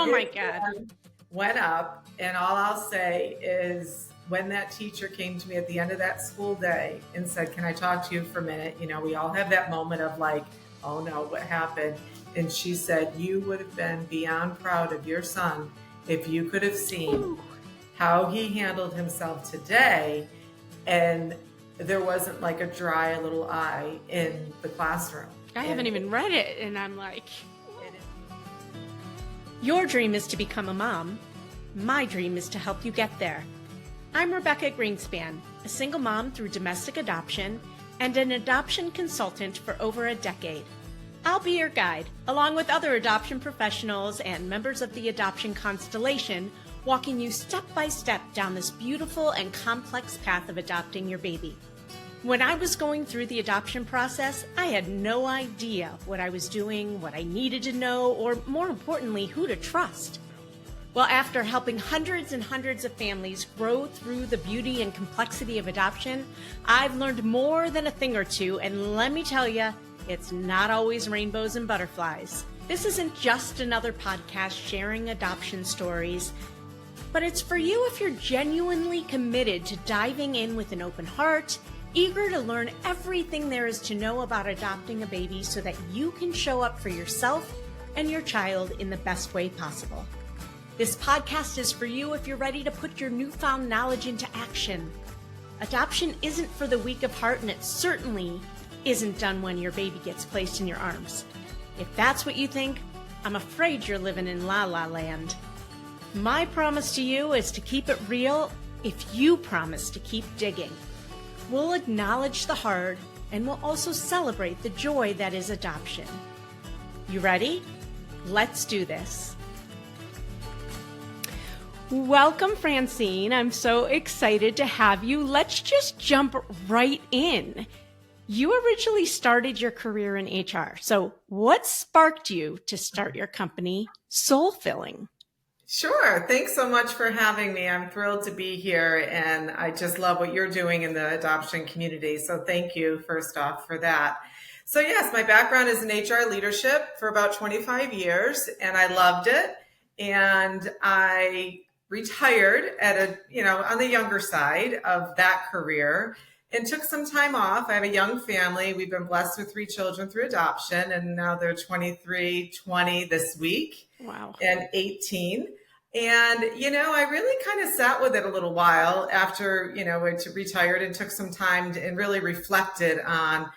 Oh my His God. hand went up, and all I'll say is when that teacher came to me at the end of that school day and said, "Can I talk to you for a minute?" You know, we all have that moment of like, oh no, what happened? And she said, "You would have been beyond proud of your son if you could have seen how he handled himself today." And there wasn't like a dry little eye in the classroom. I haven't even read it, and I'm like, your dream is to become a mom. My dream is to help you get there. I'm Rebecca Gruenspan, a single mom through domestic adoption and an adoption consultant for over a decade. I'll be your guide, along with other adoption professionals and members of the adoption constellation, walking you step by step down this beautiful and complex path of adopting your baby. When I was going through the adoption process, I had no idea what I was doing, what I needed to know, or more importantly, who to trust. Well, after helping hundreds and hundreds of families grow through the beauty and complexity of adoption, I've learned more than a thing or two, and let me tell you, it's not always rainbows and butterflies. This isn't just another podcast sharing adoption stories, but it's for you if you're genuinely committed to diving in with an open heart, eager to learn everything there is to know about adopting a baby so that you can show up for yourself and your child in the best way possible. This podcast is for you if you're ready to put your newfound knowledge into action. Adoption isn't for the weak of heart, and it certainly isn't done when your baby gets placed in your arms. If that's what you think, I'm afraid you're living in la la land. My promise to you is to keep it real if you promise to keep digging. We'll acknowledge the hard, and we'll also celebrate the joy that is adoption. You ready? Let's do this. Welcome, Francine. I'm so excited to have you. Let's just jump right in. You originally started your career in HR. So what sparked you to start your company, SoulFilling? Sure. Thanks so much for having me. I'm thrilled to be here, and I just love what you're doing in the adoption community. So thank you, first off, for that. So yes, my background is in HR leadership for about 25 years, and I loved it. And I retired at on the younger side of that career and took some time off. I have a young family. We've been blessed with 3 children through adoption, and now they're 23, 20 this week. Wow. And 18. And, I really kind of sat with it a little while after, I retired and took some time and really reflected on,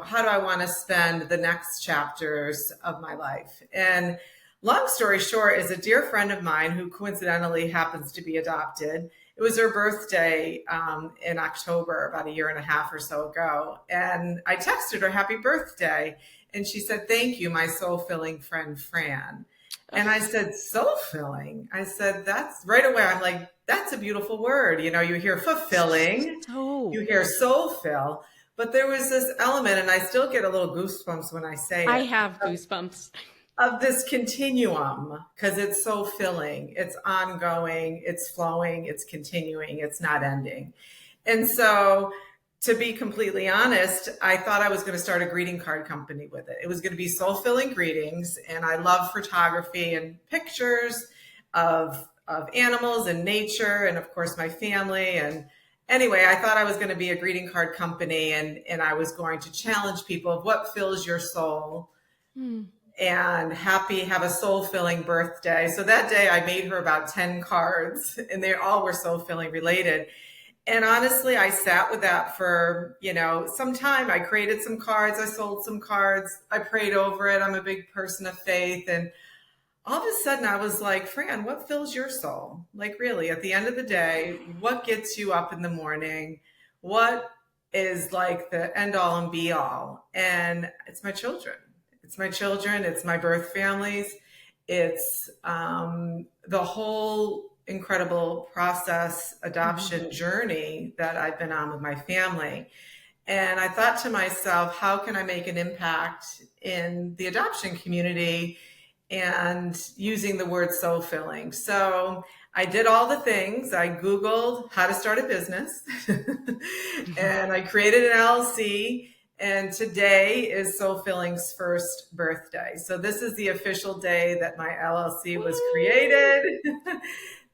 how do I want to spend the next chapters of my life? And long story short is a dear friend of mine who coincidentally happens to be adopted. It was her birthday in October, about a year and a half or so ago. And I texted her, "Happy birthday." And she said, "Thank you, my soul-filling friend, Fran." And I said, "Soul-filling?" I said, that's right away. I'm like, that's a beautiful word. You hear fulfilling, you hear soul-fill. But there was this element, and I still get a little goosebumps when I say it. I have goosebumps. Of this continuum, because it's so filling, it's ongoing, it's flowing, it's continuing, it's not ending. And so, to be completely honest, I thought I was going to start a greeting card company with it. It was going to be soul-filling greetings, and I love photography and pictures of animals and nature, and of course my family. And anyway, I thought I was going to be a greeting card company, and I was going to challenge people of what fills your soul. And have a soul-filling birthday. So that day I made her about 10 cards, and they all were soul-filling related. And honestly, I sat with that for, some time. I created some cards. I sold some cards. I prayed over it. I'm a big person of faith. And all of a sudden I was like, "Fran, what fills your soul? Like really, at the end of the day, what gets you up in the morning? What is like the end all and be all?" And it's my children. It's my children. It's my birth families. It's the whole incredible process adoption journey that I've been on with my family. And I thought to myself, how can I make an impact in the adoption community and using the word soul-filling? So I did all the things. I Googled how to start a business and I created an LLC. And today is SoulFilling's first birthday. So this is the official day that my LLC was created,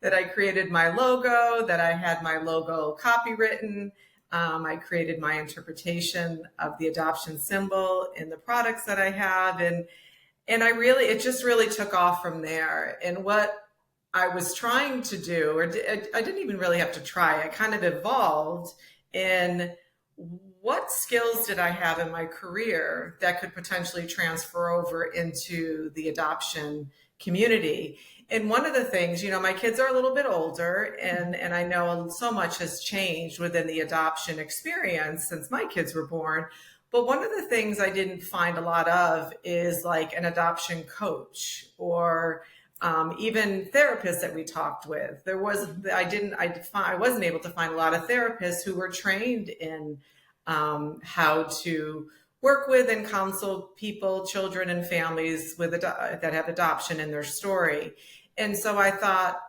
that I created my logo, that I had my logo copywritten. I created my interpretation of the adoption symbol in the products that I have. And it just really took off from there. And what I was trying to do, or I didn't even really have to try, I kind of evolved in what skills did I have in my career that could potentially transfer over into the adoption community. And one of the things, my kids are a little bit older, and I know so much has changed within the adoption experience since my kids were born. But one of the things I didn't find a lot of is like an adoption coach or even therapists that we talked with. I wasn't able to find a lot of therapists who were trained in how to work with and counsel people, children, and families that have adoption in their story. And so I thought,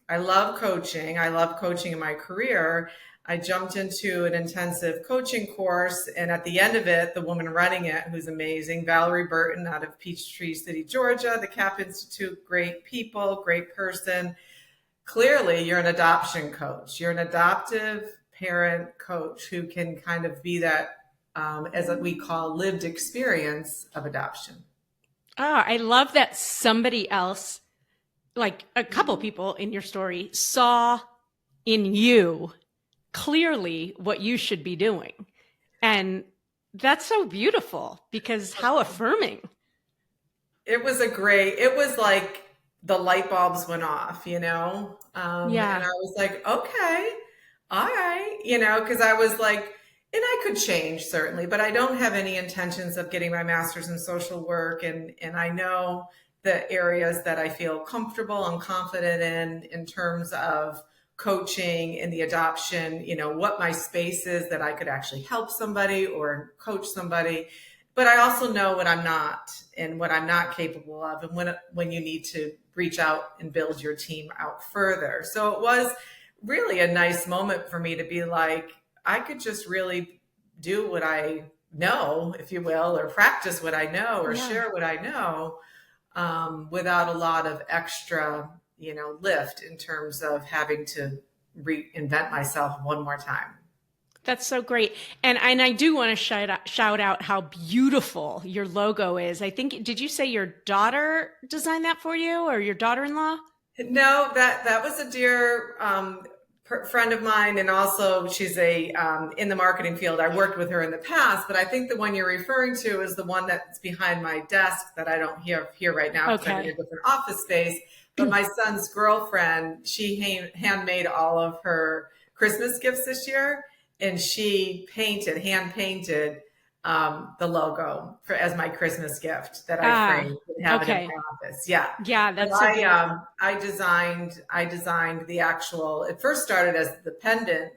I love coaching. I love coaching in my career. I jumped into an intensive coaching course, and at the end of it, the woman running it, who's amazing, Valerie Burton out of Peachtree City, Georgia, the CAP Institute, great people, great person. Clearly, you're an adoption coach. You're an adoptive parent coach who can kind of be that, as we call, lived experience of adoption. Oh, I love that somebody else, like a couple people in your story, saw in you clearly what you should be doing. And that's so beautiful because how affirming. It was like the light bulbs went off, And I was like, okay, all right, because I was like, and I could change certainly, but I don't have any intentions of getting my master's in social work. And I know the areas that I feel comfortable and confident in terms of coaching in the adoption, what my space is that I could actually help somebody or coach somebody. But I also know what I'm not and what I'm not capable of, and when you need to reach out and build your team out further. So it was really a nice moment for me to be like, I could just really do what I know, if you will, or practice what I know, or share what I know, without a lot of extra lift in terms of having to reinvent myself one more time. That's so great. And I do want to shout out how beautiful your logo is. I think, did you say your daughter designed that for you, or your daughter-in-law? No, that was a dear friend of mine. And also she's in the marketing field. I worked with her in the past, but I think the one you're referring to is the one that's behind my desk that I don't have here right now because I'm in a different office space. But my son's girlfriend, she handmade all of her Christmas gifts this year, and she hand painted the logo as my Christmas gift that I framed and have it in my office. Yeah, that's. I designed the actual. It first started as the pendant,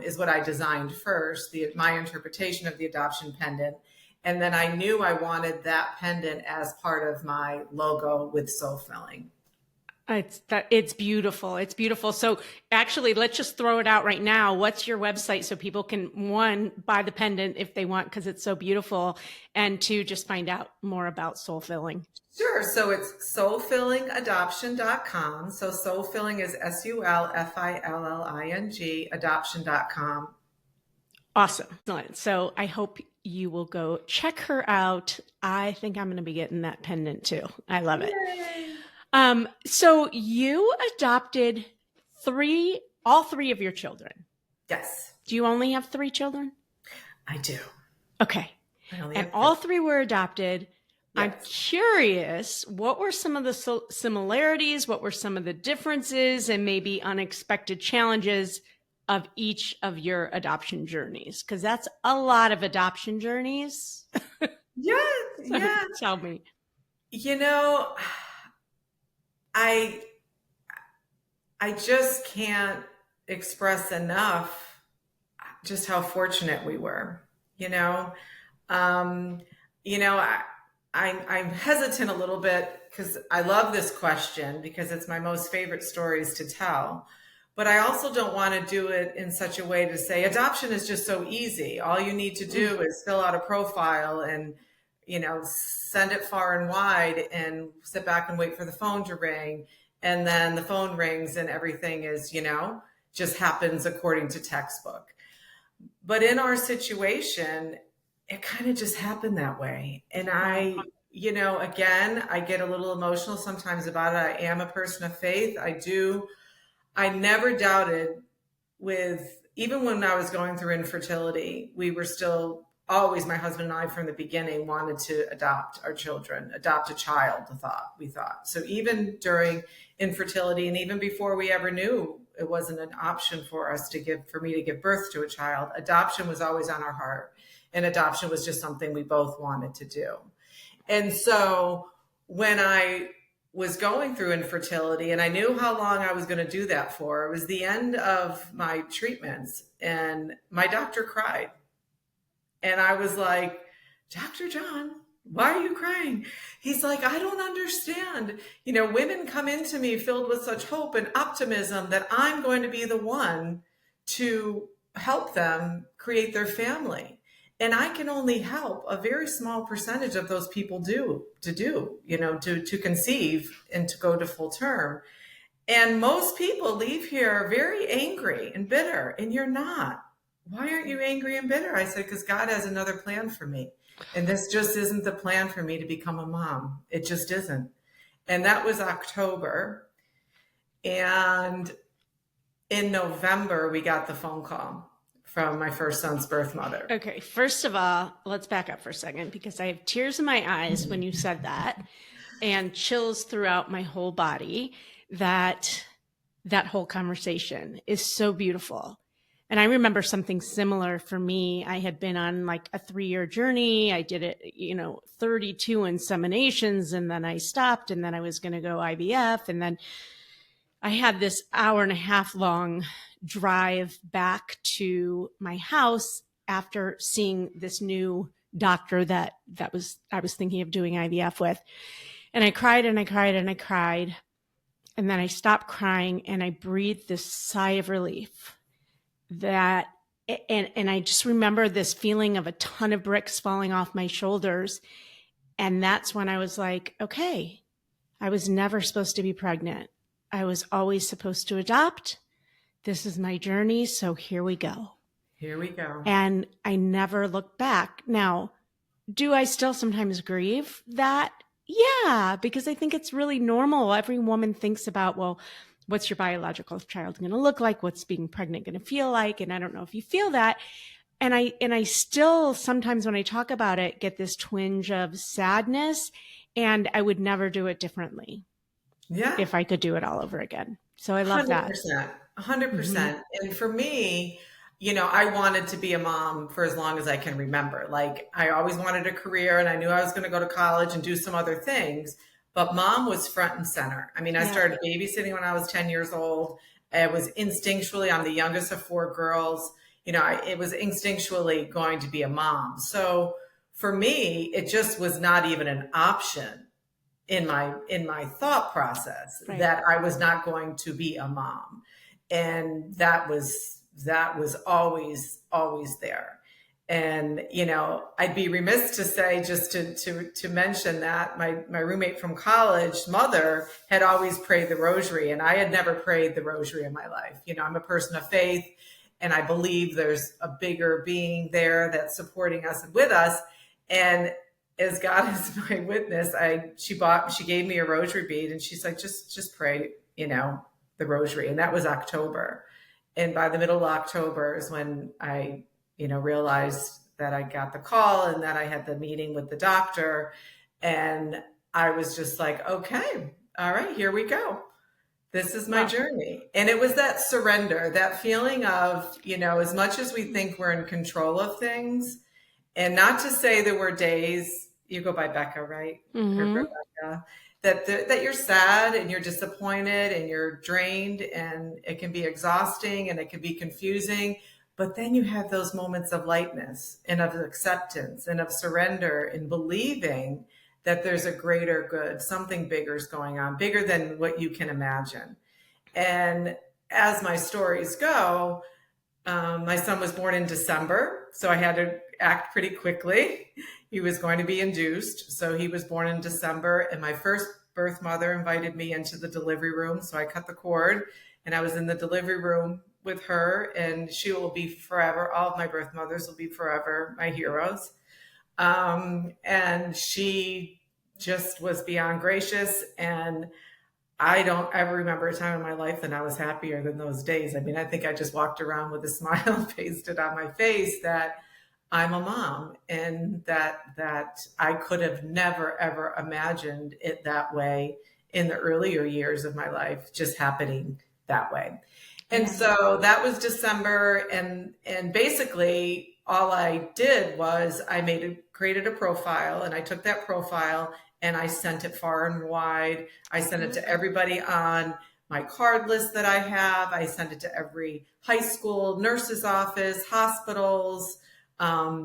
is what I designed first. My interpretation of the adoption pendant. And then I knew I wanted that pendant as part of my logo with SoulFilling. It's beautiful. It's beautiful. So actually, let's just throw it out right now. What's your website so people can, one, buy the pendant if they want because it's so beautiful, and two, just find out more about SoulFilling? Sure. So it's soulfillingadoption.com. So SoulFilling is SULFILLING adoption.com. Awesome. Excellent. So I hope you will go check her out. I think I'm going to be getting that pendant too. I love it. Yay. So you adopted all three of your children. Yes. Do you only have 3 children? I do. Okay. And all 3 were adopted. Yes. I'm curious, what were some of the similarities? What were some of the differences and maybe unexpected challenges of each of your adoption journeys? Because that's a lot of adoption journeys. Yeah. Yeah. Tell me. I just can't express enough just how fortunate we were. I'm hesitant a little bit because I love this question because it's my most favorite stories to tell. But I also don't want to do it in such a way to say adoption is just so easy. All you need to do is fill out a profile and, send it far and wide and sit back and wait for the phone to ring. And then the phone rings and everything is, just happens according to textbook. But in our situation, it kind of just happened that way. And again, I get a little emotional sometimes about it. I am a person of faith. I never doubted even when I was going through infertility, we were still always, my husband and I from the beginning wanted to adopt our children, adopt a child, we thought. So even during infertility and even before we ever knew it wasn't an option for me to give birth to a child, adoption was always on our heart. And adoption was just something we both wanted to do. And so when I was going through infertility and I knew how long I was going to do that for, it was the end of my treatments and my doctor cried. And I was like, Dr. John, why are you crying? He's like, I don't understand. Women come into me filled with such hope and optimism that I'm going to be the one to help them create their family. And I can only help a very small percentage of those people to conceive and to go to full term. And most people leave here very angry and bitter, and you're not. Why aren't you angry and bitter? I said, because God has another plan for me. And this just isn't the plan for me to become a mom. It just isn't. And that was October. And in November, we got the phone call from my first son's birth mother. Okay, first of all, let's back up for a second because I have tears in my eyes when you said that and chills throughout my whole body. That whole conversation is so beautiful. And I remember something similar for me. I had been on like a 3-year journey. I did it, 32 inseminations, and then I stopped, and then I was going to go IVF. And then I had this 1.5 hour long drive back to my house after seeing this new doctor that I was thinking of doing IVF with. And I cried and I cried and I cried. And then I stopped crying and I breathed this sigh of relief and I just remember this feeling of a ton of bricks falling off my shoulders. And that's when I was like, okay, I was never supposed to be pregnant. I was always supposed to adopt. This is my journey. So here we go. Here we go. And I never looked back. Now, do I still sometimes grieve that? Yeah, because I think it's really normal. Every woman thinks about, well, what's your biological child going to look like? What's being pregnant going to feel like? And I don't know if you feel that. And I still sometimes when I talk about it, get this twinge of sadness, and I would never do it differently. Yeah. If I could do it all over again. So I love 100%, that. 100%. Mm-hmm. And for me, I wanted to be a mom for as long as I can remember. Like I always wanted a career and I knew I was going to go to college and do some other things, but mom was front and center. I mean, I started babysitting when I was 10 years old. It was instinctually, I'm the youngest of 4 girls. It was instinctually going to be a mom. So for me, it just was not even an option in my thought process that I was not going to be a mom. And that was always there. And, I'd be remiss to say, just to mention that my roommate from college, mother, had always prayed the rosary, and I had never prayed the rosary in my life. I'm a person of faith, and I believe there's a bigger being there that's supporting us and with us. And as God is my witness, she gave me a rosary bead, and she's like, just pray, the rosary. And that was October. And by the middle of October is when I, realized that I got the call and that I had the meeting with the doctor. And I was just like, okay, all right, here we go. This is my journey. And it was that surrender, that feeling of, as much as we think we're in control of things, and not to say there were days, you go by Becca, right? Mm-hmm. Or Rebecca, that you're sad and you're disappointed and you're drained, and it can be exhausting and it can be confusing. But then you have those moments of lightness and of acceptance and of surrender and believing that there's a greater good, something bigger is going on, bigger than what you can imagine. And as my stories go, my son was born in December, so I had to act pretty quickly. He was going to be induced, so he was born in December, and my first birth mother invited me into the delivery room, so I cut the cord, and I was in the delivery room with her, and she will be forever. All of my birth mothers will be forever my heroes. And she just was beyond gracious, and I don't ever remember a time in my life that I was happier than those days. I mean, I think I just walked around with a smile pasted on my face that I'm a mom, and that I could have never, ever imagined it that way in the earlier years of my life, just happening that way. And so that was December, and basically all I did was I created a profile, and I took that profile and I sent it far and wide. I sent it to everybody on my card list that I have. I sent it to every high school, nurse's office, hospitals,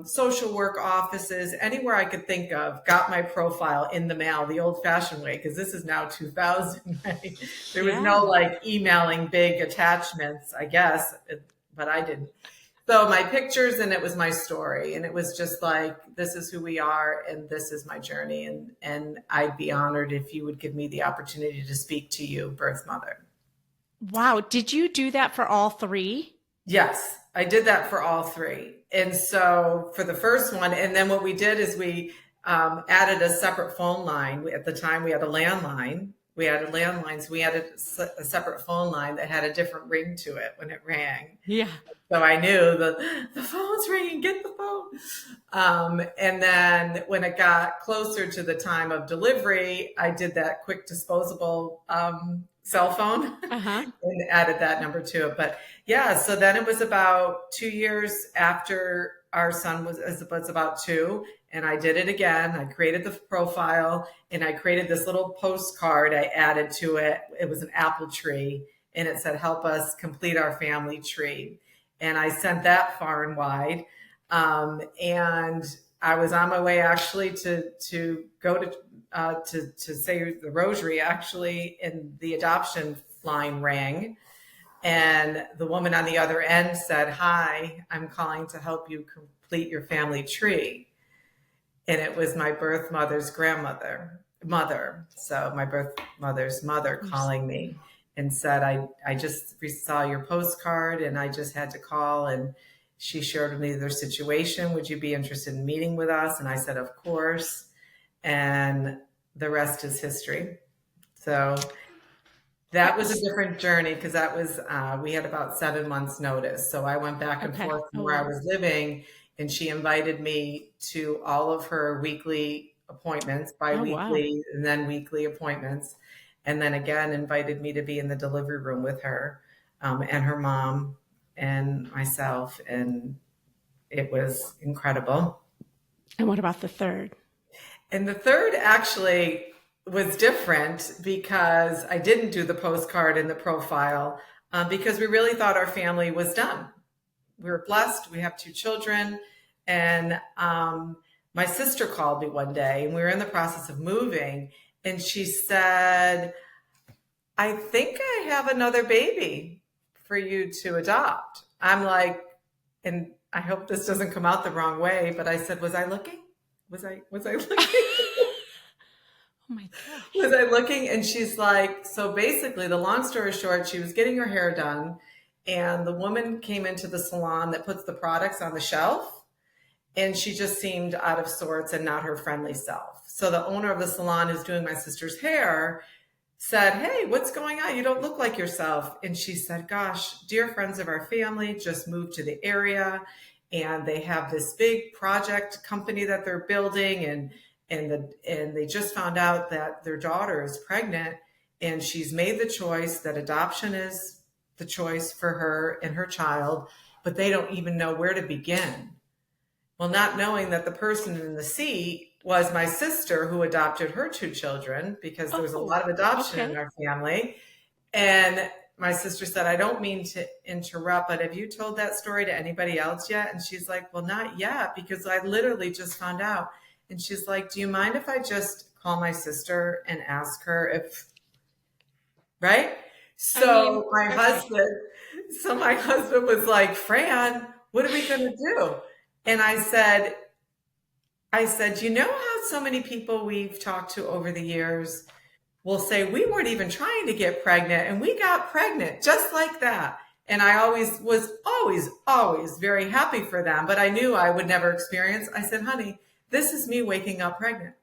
social work offices, anywhere I could think of, got my profile in the mail the old fashioned way, because this is now 2000, right? There was no like emailing big attachments, I guess, but I didn't. So my pictures, and it was my story, and it was just like, this is who we are, and this is my journey, and I'd be honored if you would give me the opportunity to speak to you, birth mother. Wow. Did you do that for all three? Yes, I did that for all three. And so for the first one, and then what we did is we added a separate phone line. At the time, we had a landline. We added landlines. We added a separate phone line that had a different ring to it when it rang. Yeah. So I knew the phone's ringing, get the phone. And then when it got closer to the time of delivery, I did that quick disposable cell phone and added that number to it. But yeah, so then it was about 2 years after our son was about 2. And I did it again. I created the profile, and I created this little postcard I added to it. It was an apple tree, and it said, help us complete our family tree. And I sent that far and wide. And I was on my way actually to go to say the rosary, actually, and the adoption line rang. And the woman on the other end said, hi, I'm calling to help you complete your family tree. And it was my birth mother's mother. So my birth mother's mother calling me and said, I just saw your postcard, and I just had to call. And she shared with me their situation. Would you be interested in meeting with us? And I said, of course. And the rest is history. So that was a different journey, because that was, we had about 7 months notice. So I went back and forth from where I was living, and she invited me to all of her weekly appointments, bi-weekly, and then weekly appointments. And then again, invited me to be in the delivery room with her, and her mom and myself. And it was incredible. And what about the third? And the third actually was different, because I didn't do the postcard and the profile, because we really thought our family was done. We were blessed. We have 2 children. And my sister called me one day, and we were in the process of moving. And she said, I think I have another baby for you to adopt. I'm like, and I hope this doesn't come out the wrong way, but I said, was I looking? Was I looking? Oh my gosh. Was I looking? And she's like, so basically, the long story short, she was getting her hair done, and the woman came into the salon that puts the products on the shelf, and she just seemed out of sorts and not her friendly self. So the owner of the salon, who's doing my sister's hair, said, hey, what's going on? You don't look like yourself. And she said, gosh, dear friends of our family just moved to the area, and they have this big project company that they're building, and they just found out that their daughter is pregnant, and she's made the choice that adoption is the choice for her and her child, but they don't even know where to begin. Well, not knowing that the person in the seat was my sister, who adopted her 2 children, because there was a lot of adoption in our family. And my sister said, I don't mean to interrupt, but have you told that story to anybody else yet? And she's like, well, not yet, because I literally just found out. And she's like, do you mind if I just call my sister and ask her if, right? So Okay. my husband was like, Fran, what are we going to do? And I said, you know how so many people we've talked to over the years will say, we weren't even trying to get pregnant and we got pregnant just like that. And I always very happy for them, but I knew I would never experience. I said, honey, this is me waking up pregnant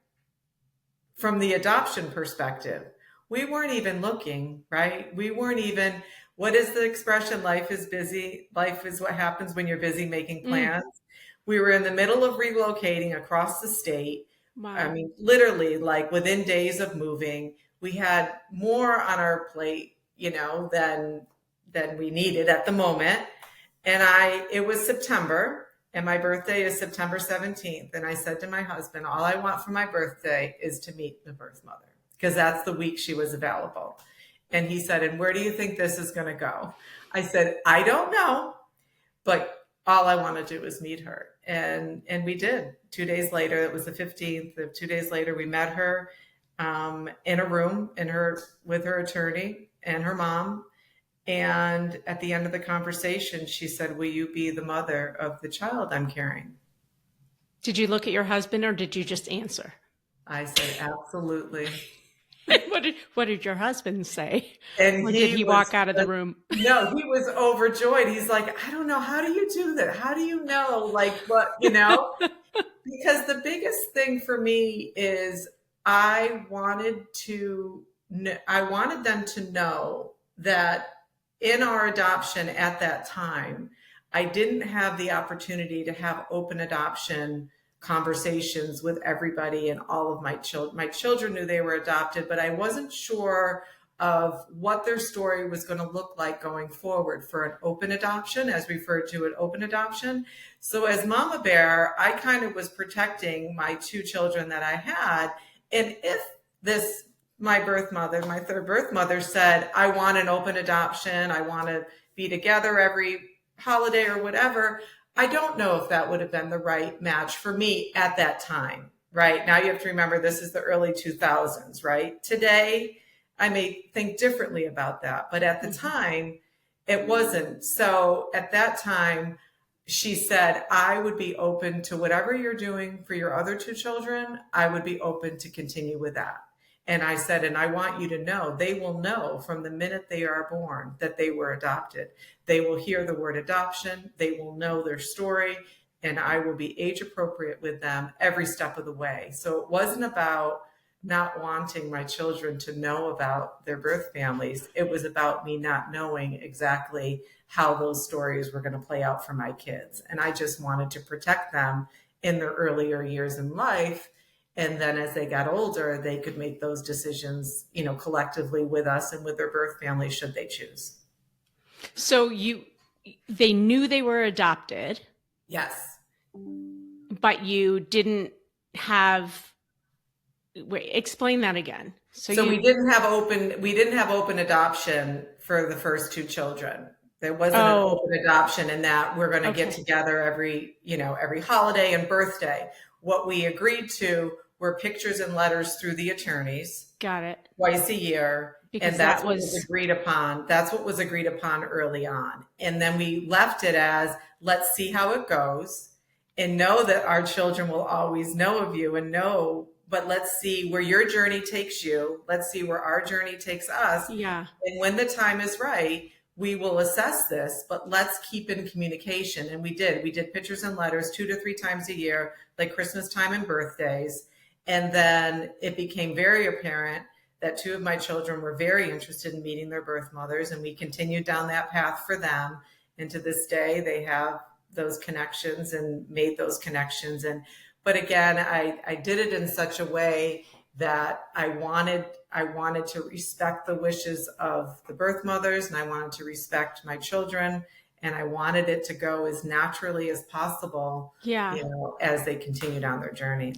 from the adoption perspective. We weren't even looking, right? We weren't even, what is the expression? Life is busy. Life is what happens when you're busy making Mm, plans. We were in the middle of relocating across the state. I wow. mean, literally, like within days of moving, we had more on our plate, than we needed at the moment. And it was September, and my birthday is September 17th. And I said to my husband, all I want for my birthday is to meet the birth mother, because that's the week she was available. And he said, and where do you think this is going to go? I said, I don't know, but all I want to do is meet her. And we did. 2 days later, it was the 15th. 2 days later, we met her in a room with her attorney and her mom. And at the end of the conversation, she said, will you be the mother of the child I'm carrying? Did you look at your husband or did you just answer? I said, absolutely. What did your husband say? And Or did he he was, walk out of the room? no, he was overjoyed. He's like, I don't know. How do you do that? How do you know? Like, what? Because the biggest thing for me is I wanted them to know that in our adoption at that time, I didn't have the opportunity to have open adoption conversations with everybody and all of my children. My children knew they were adopted, but I wasn't sure of what their story was going to look like going forward for an open adoption, as referred to an open adoption. So as Mama Bear, I kind of was protecting my two children that I had. And if my third birth mother said, I want an open adoption, I want to be together every holiday or whatever, I don't know if that would have been the right match for me at that time, right? Now you have to remember, this is the early 2000s, right? Today, I may think differently about that, but at the time, it wasn't. So at that time, she said, I would be open to whatever you're doing for your other two children. I would be open to continue with that. And I said, and I want you to know, they will know from the minute they are born that they were adopted. They will hear the word adoption. They will know their story, and I will be age appropriate with them every step of the way. So it wasn't about not wanting my children to know about their birth families. It was about me not knowing exactly how those stories were going to play out for my kids. And I just wanted to protect them in their earlier years in life. And then as they got older, they could make those decisions, collectively with us and with their birth family, should they choose. So they knew they were adopted. Yes. But you didn't have, wait, explain that again. So we didn't have open adoption for the first two children. There wasn't an open adoption in that we're going to get together every holiday and birthday. What we agreed to were pictures and letters through the attorneys. Got it. Twice a year. Because and that's what was agreed upon. That's what was agreed upon early on. And then we left it as, let's see how it goes, and know that our children will always know of you but let's see where your journey takes you. Let's see where our journey takes us. Yeah. And when the time is right, we will assess this, but let's keep in communication. And we did pictures and letters 2 to 3 times a year, like Christmas time and birthdays. And then it became very apparent that 2 of my children were very interested in meeting their birth mothers, and we continued down that path for them. And to this day, they have those connections and made those connections. But again, I did it in such a way that I wanted to respect the wishes of the birth mothers, and I wanted to respect my children, and I wanted it to go as naturally as possible, as they continued on their journey.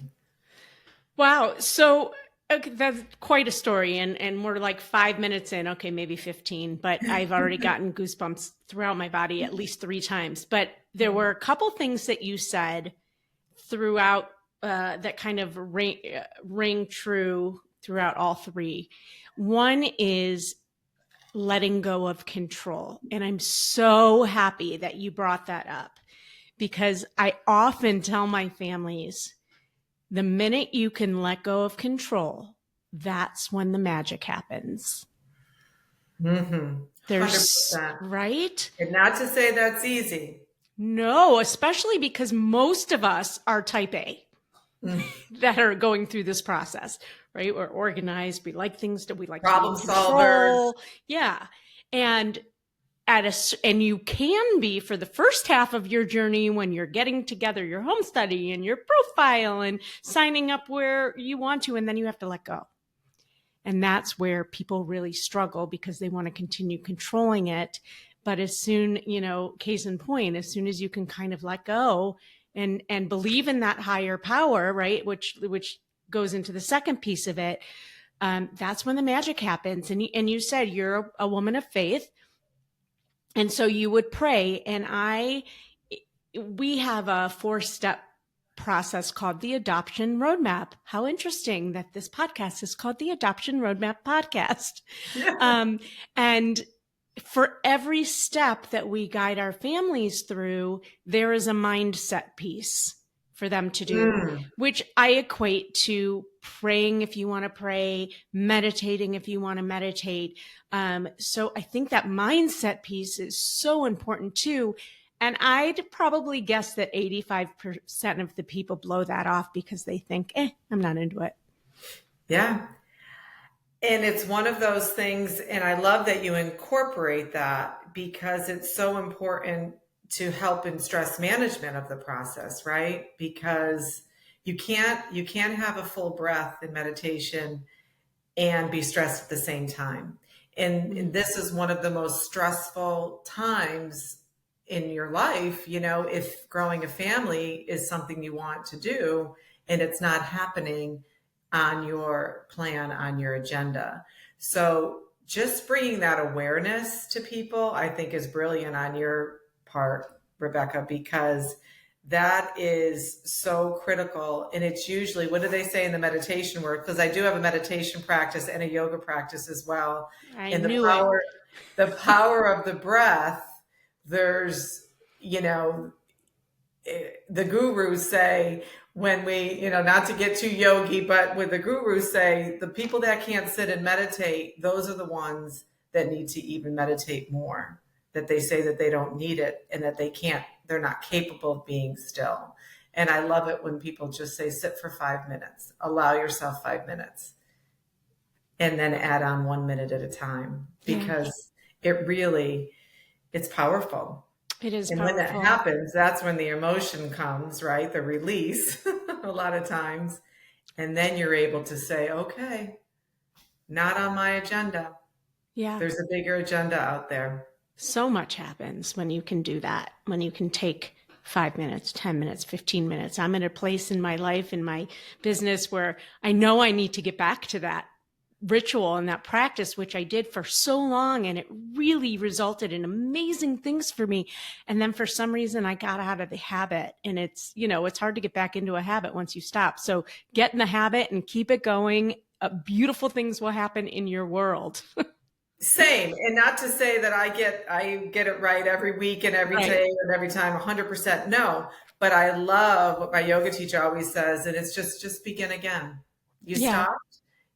Wow. So that's quite a story. And we're like 5 minutes in, okay, maybe 15, but I've already gotten goosebumps throughout my body at least 3 times. But there were a couple things that you said throughout that kind of ring true throughout all 3. One is letting go of control. And I'm so happy that you brought that up, because I often tell my families, the minute you can let go of control, that's when the magic happens. Mm-hmm. There's 100%. right? And not to say that's easy. No, especially because most of us are type A that are going through this process, right? We're organized. We like things that we like to be in Problem solvers. control. Yeah. And and you can be for the first half of your journey when you're getting together your home study and your profile and signing up where you want to, and then you have to let go. And that's where people really struggle because they want to continue controlling it. But as soon, case in point, as soon as you can kind of let go and believe in that higher power, right, which goes into the second piece of it, that's when the magic happens. And you said you're a woman of faith, and so you would pray. And we have a 4-step process called the Adoption Roadmap. How interesting that this podcast is called the Adoption Roadmap Podcast. And for every step that we guide our families through, there is a mindset piece for them to do, which I equate to praying if you want to pray, meditating if you want to meditate. So I think that mindset piece is so important too. And I'd probably guess that 85% of the people blow that off because they think, I'm not into it. Yeah. And it's one of those things, and I love that you incorporate that because it's so important to help in stress management of the process, right? Because you can't have a full breath in meditation and be stressed at the same time. And this is one of the most stressful times in your life, if growing a family is something you want to do and it's not happening on your plan, on your agenda. So just bringing that awareness to people, I think is brilliant on your part, Rebecca, because that is so critical. And it's usually, what do they say in the meditation work? Because I do have a meditation practice and a yoga practice as well. And the power of the breath, there's, the gurus say, when we, not to get too yogi, but when the gurus say the people that can't sit and meditate, those are the ones that need to even meditate more, that they say that they don't need it and that they're not capable of being still. And I love it when people just say, sit for 5 minutes, allow yourself 5 minutes, and then add on 1 minute at a time, because it's powerful. It is and powerful. When that happens, that's when the emotion comes, right? The release a lot of times. And then you're able to say, okay, not on my agenda. Yeah. There's a bigger agenda out there. So much happens when you can do that, when you can take 5 minutes, 10 minutes, 15 minutes. I'm in a place in my life, in my business, where I know I need to get back to that ritual and that practice, which I did for so long, and it really resulted in amazing things for me. And then for some reason I got out of the habit, and it's hard to get back into a habit once you stop. So get in the habit and keep it going. Beautiful things will happen in your world. Same. And not to say that I get it right every week and every day and every time 100%. No, but I love what my yoga teacher always says. And it's just begin again. You stopped.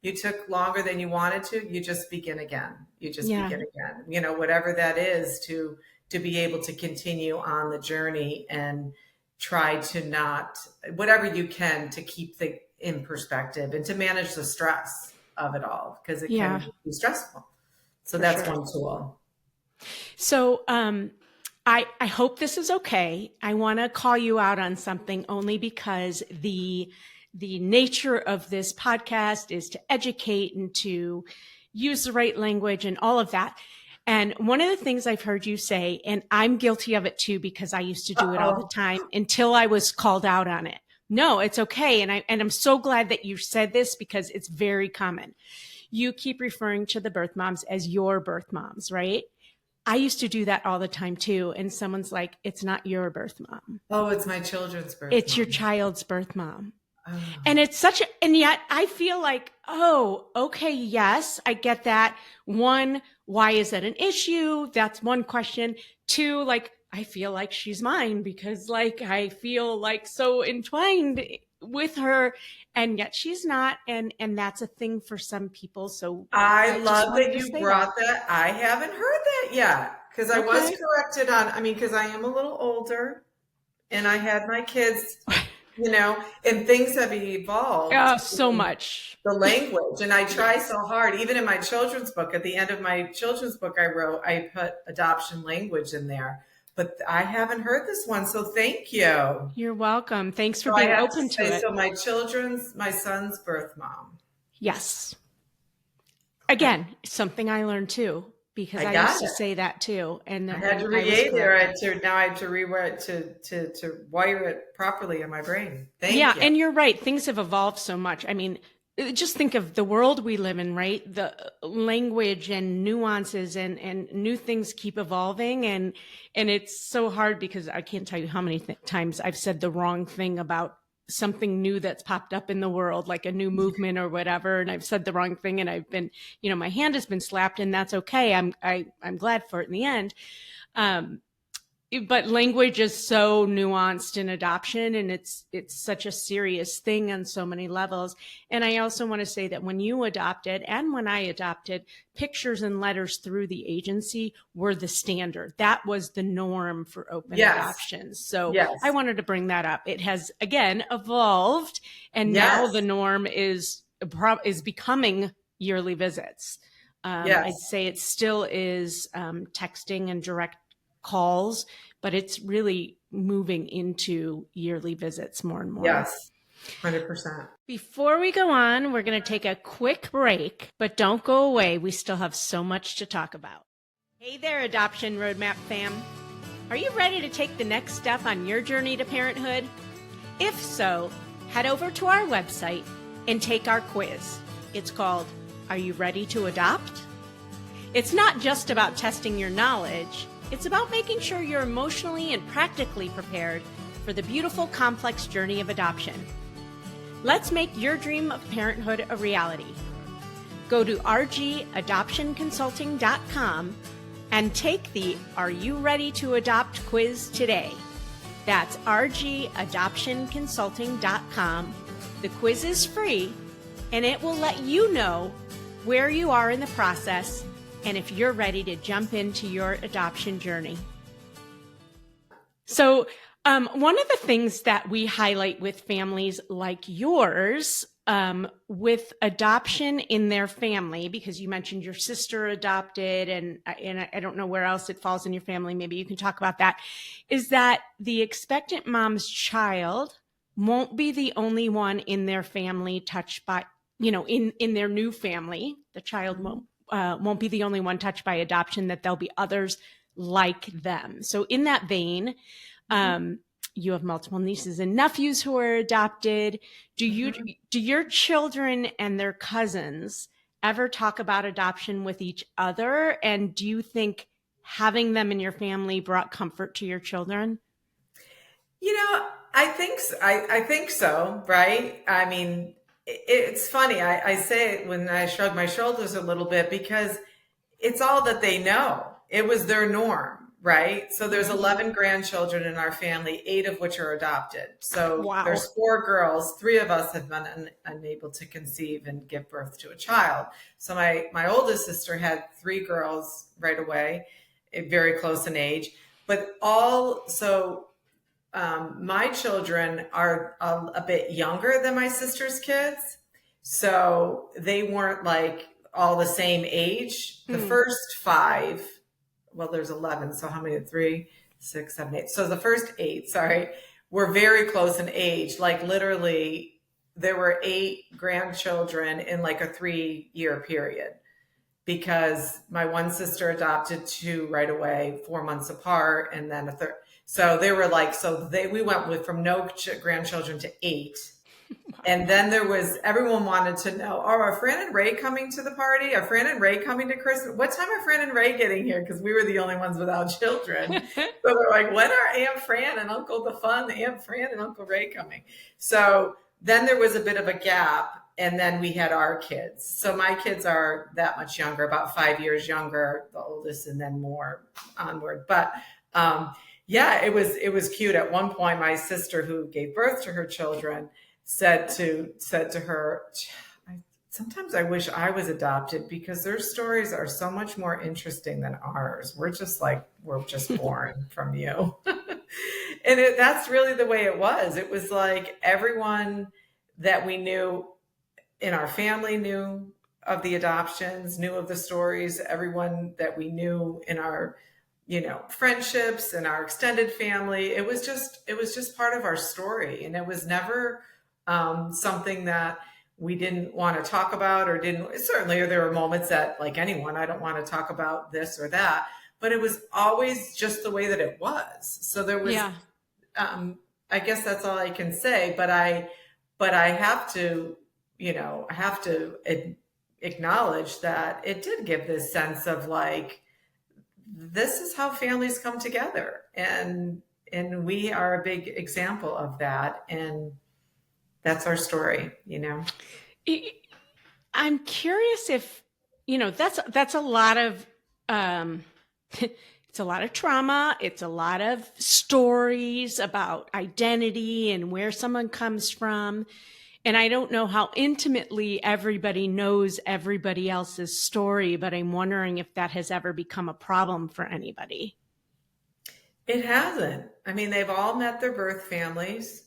You took longer than you wanted to. You just begin again. Begin again. Whatever that is, to be able to continue on the journey and try to not, whatever you can, to keep in perspective and to manage the stress of it all, because it can be stressful. So that's one tool. So I hope this is okay. I want to call you out on something, only because the nature of this podcast is to educate and to use the right language and all of that. And one of the things I've heard you say, and I'm guilty of it too, because I used to do it all the time until I was called out on it. No, it's okay. And I'm so glad that you said this, because it's very common. You keep referring to the birth moms as your birth moms, right? I used to do that all the time too. And someone's like, it's not your birth mom. Oh, it's my children's birth It's mom. your child's birth mom. And it's and yet I feel like, oh, okay, yes, I get that. One, why is that an issue? That's one question. Two, like, I feel like she's mine because like, I feel like so entwined with her and yet she's not. And that's a thing for some people. So I I just love wanted that to you say brought that. I haven't heard that yet because I was Okay. corrected on, I mean, because I am a little older and I had my kids, you know, and things have evolved So in much. the language. And I try so hard, even in my children's book, at the end of my children's book I wrote, I put adoption language in there. But I haven't heard this one, so thank you. You're welcome. Thanks for So I being have open to to say, it. so my son's birth mom. Yes. Again, something I learned too, because I used to say that too. And I had to re-aid there. Now I have to rewrite to wire it properly in my brain. Thank you. And you're right. Things have evolved so much. I mean, just think of the world we live in, right? The language and nuances and new things keep evolving. And it's so hard because I can't tell you how many times I've said the wrong thing about something new that's popped up in the world, like a new movement or whatever. And I've said the wrong thing and I've been, my hand has been slapped and that's okay. I'm glad for it in the end. But language is so nuanced in adoption and it's such a serious thing on so many levels. And I also want to say that when you adopted and when I adopted, pictures and letters through the agency were the standard. That was the norm for open adoptions. So I wanted to bring that up. It has again evolved and now the norm is becoming yearly visits. I'd say it still is texting and direct calls, but it's really moving into yearly visits more and more. Yes, 100%. Before we go on, we're going to take a quick break, but don't go away. We still have so much to talk about. Hey there, Adoption Roadmap fam. Are you ready to take the next step on your journey to parenthood? If so, head over to our website and take our quiz. It's called, Are You Ready to Adopt? It's not just about testing your knowledge. It's about making sure you're emotionally and practically prepared for the beautiful, complex journey of adoption. Let's make your dream of parenthood a reality. Go to rgadoptionconsulting.com and take the Are You Ready to Adopt quiz today. That's rgadoptionconsulting.com. The quiz is free, and it will let you know where you are in the process and if you're ready to jump into your adoption journey. So one of the things that we highlight with families like yours, with adoption in their family, because you mentioned your sister adopted and I don't know where else it falls in your family, maybe you can talk about that, is that the expectant mom's child won't be the only one in their family touched by, in their new family. The child won't be the only one touched by adoption, that there'll be others like them. So in that vein, you have multiple nieces and nephews who are adopted. Do your children and their cousins ever talk about adoption with each other? And do you think having them in your family brought comfort to your children? I think so. I think so, right? I mean, it's funny. I say it when I shrug my shoulders a little bit because it's all that they know. It was their norm, right? So there's 11 grandchildren in our family, 8 of which are adopted. So there's 4 girls. 3 of us have been unable to conceive and give birth to a child. So my oldest sister had 3 girls right away, very close in age, but my children are a bit younger than my sister's kids. So they weren't like all the same age. The first 5, well, there's 11. So how many? 3, 6, 7, 8. So the first 8, were very close in age. Like literally there were 8 grandchildren in like a 3-year period because my one sister adopted 2 right away, 4 months apart. And then a third. So they were like, we went from no grandchildren to 8. And then everyone wanted to know, are Fran and Ray coming to the party? Are Fran and Ray coming to Christmas? What time are Fran and Ray getting here? Because we were the only ones without children. So they're like, when are Aunt Fran and Uncle the Fun, Aunt Fran and Uncle Ray coming? So then there was a bit of a gap, and then we had our kids. So my kids are that much younger, about 5 years younger, the oldest, and then more onward. But yeah, it was cute. At one point, my sister, who gave birth to her children, said to her, sometimes I wish I was adopted because their stories are so much more interesting than ours. We're just born from you. And that's really the way it was. It was like everyone that we knew in our family knew of the adoptions, knew of the stories. Everyone that we knew in our, friendships and our extended family, it was just part of our story. And it was never something that we didn't want to talk about or didn't. Certainly there were moments that, like anyone, I don't want to talk about this or that, but it was always just the way that it was. So there was, I guess that's all I can say, but I have to, acknowledge that it did give this sense of like, this is how families come together. And we are a big example of that. And that's our story, I'm curious if, that's a lot of, it's a lot of trauma. It's a lot of stories about identity and where someone comes from. And I don't know how intimately everybody knows everybody else's story, but I'm wondering if that has ever become a problem for anybody. It hasn't. I mean, they've all met their birth families.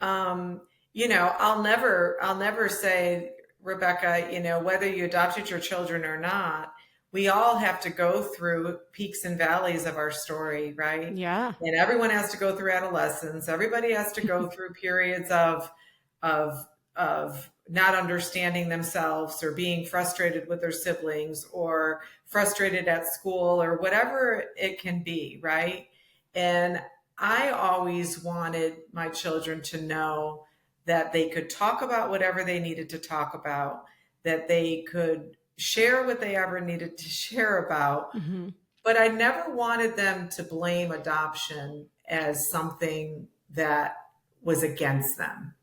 I'll never say, Rebecca, whether you adopted your children or not, we all have to go through peaks and valleys of our story, right? Yeah. And everyone has to go through adolescence. Everybody has to go through periods of not understanding themselves or being frustrated with their siblings or frustrated at school or whatever it can be, right? And I always wanted my children to know that they could talk about whatever they needed to talk about, that they could share what they ever needed to share about. Mm-hmm. But I never wanted them to blame adoption as something that was against them,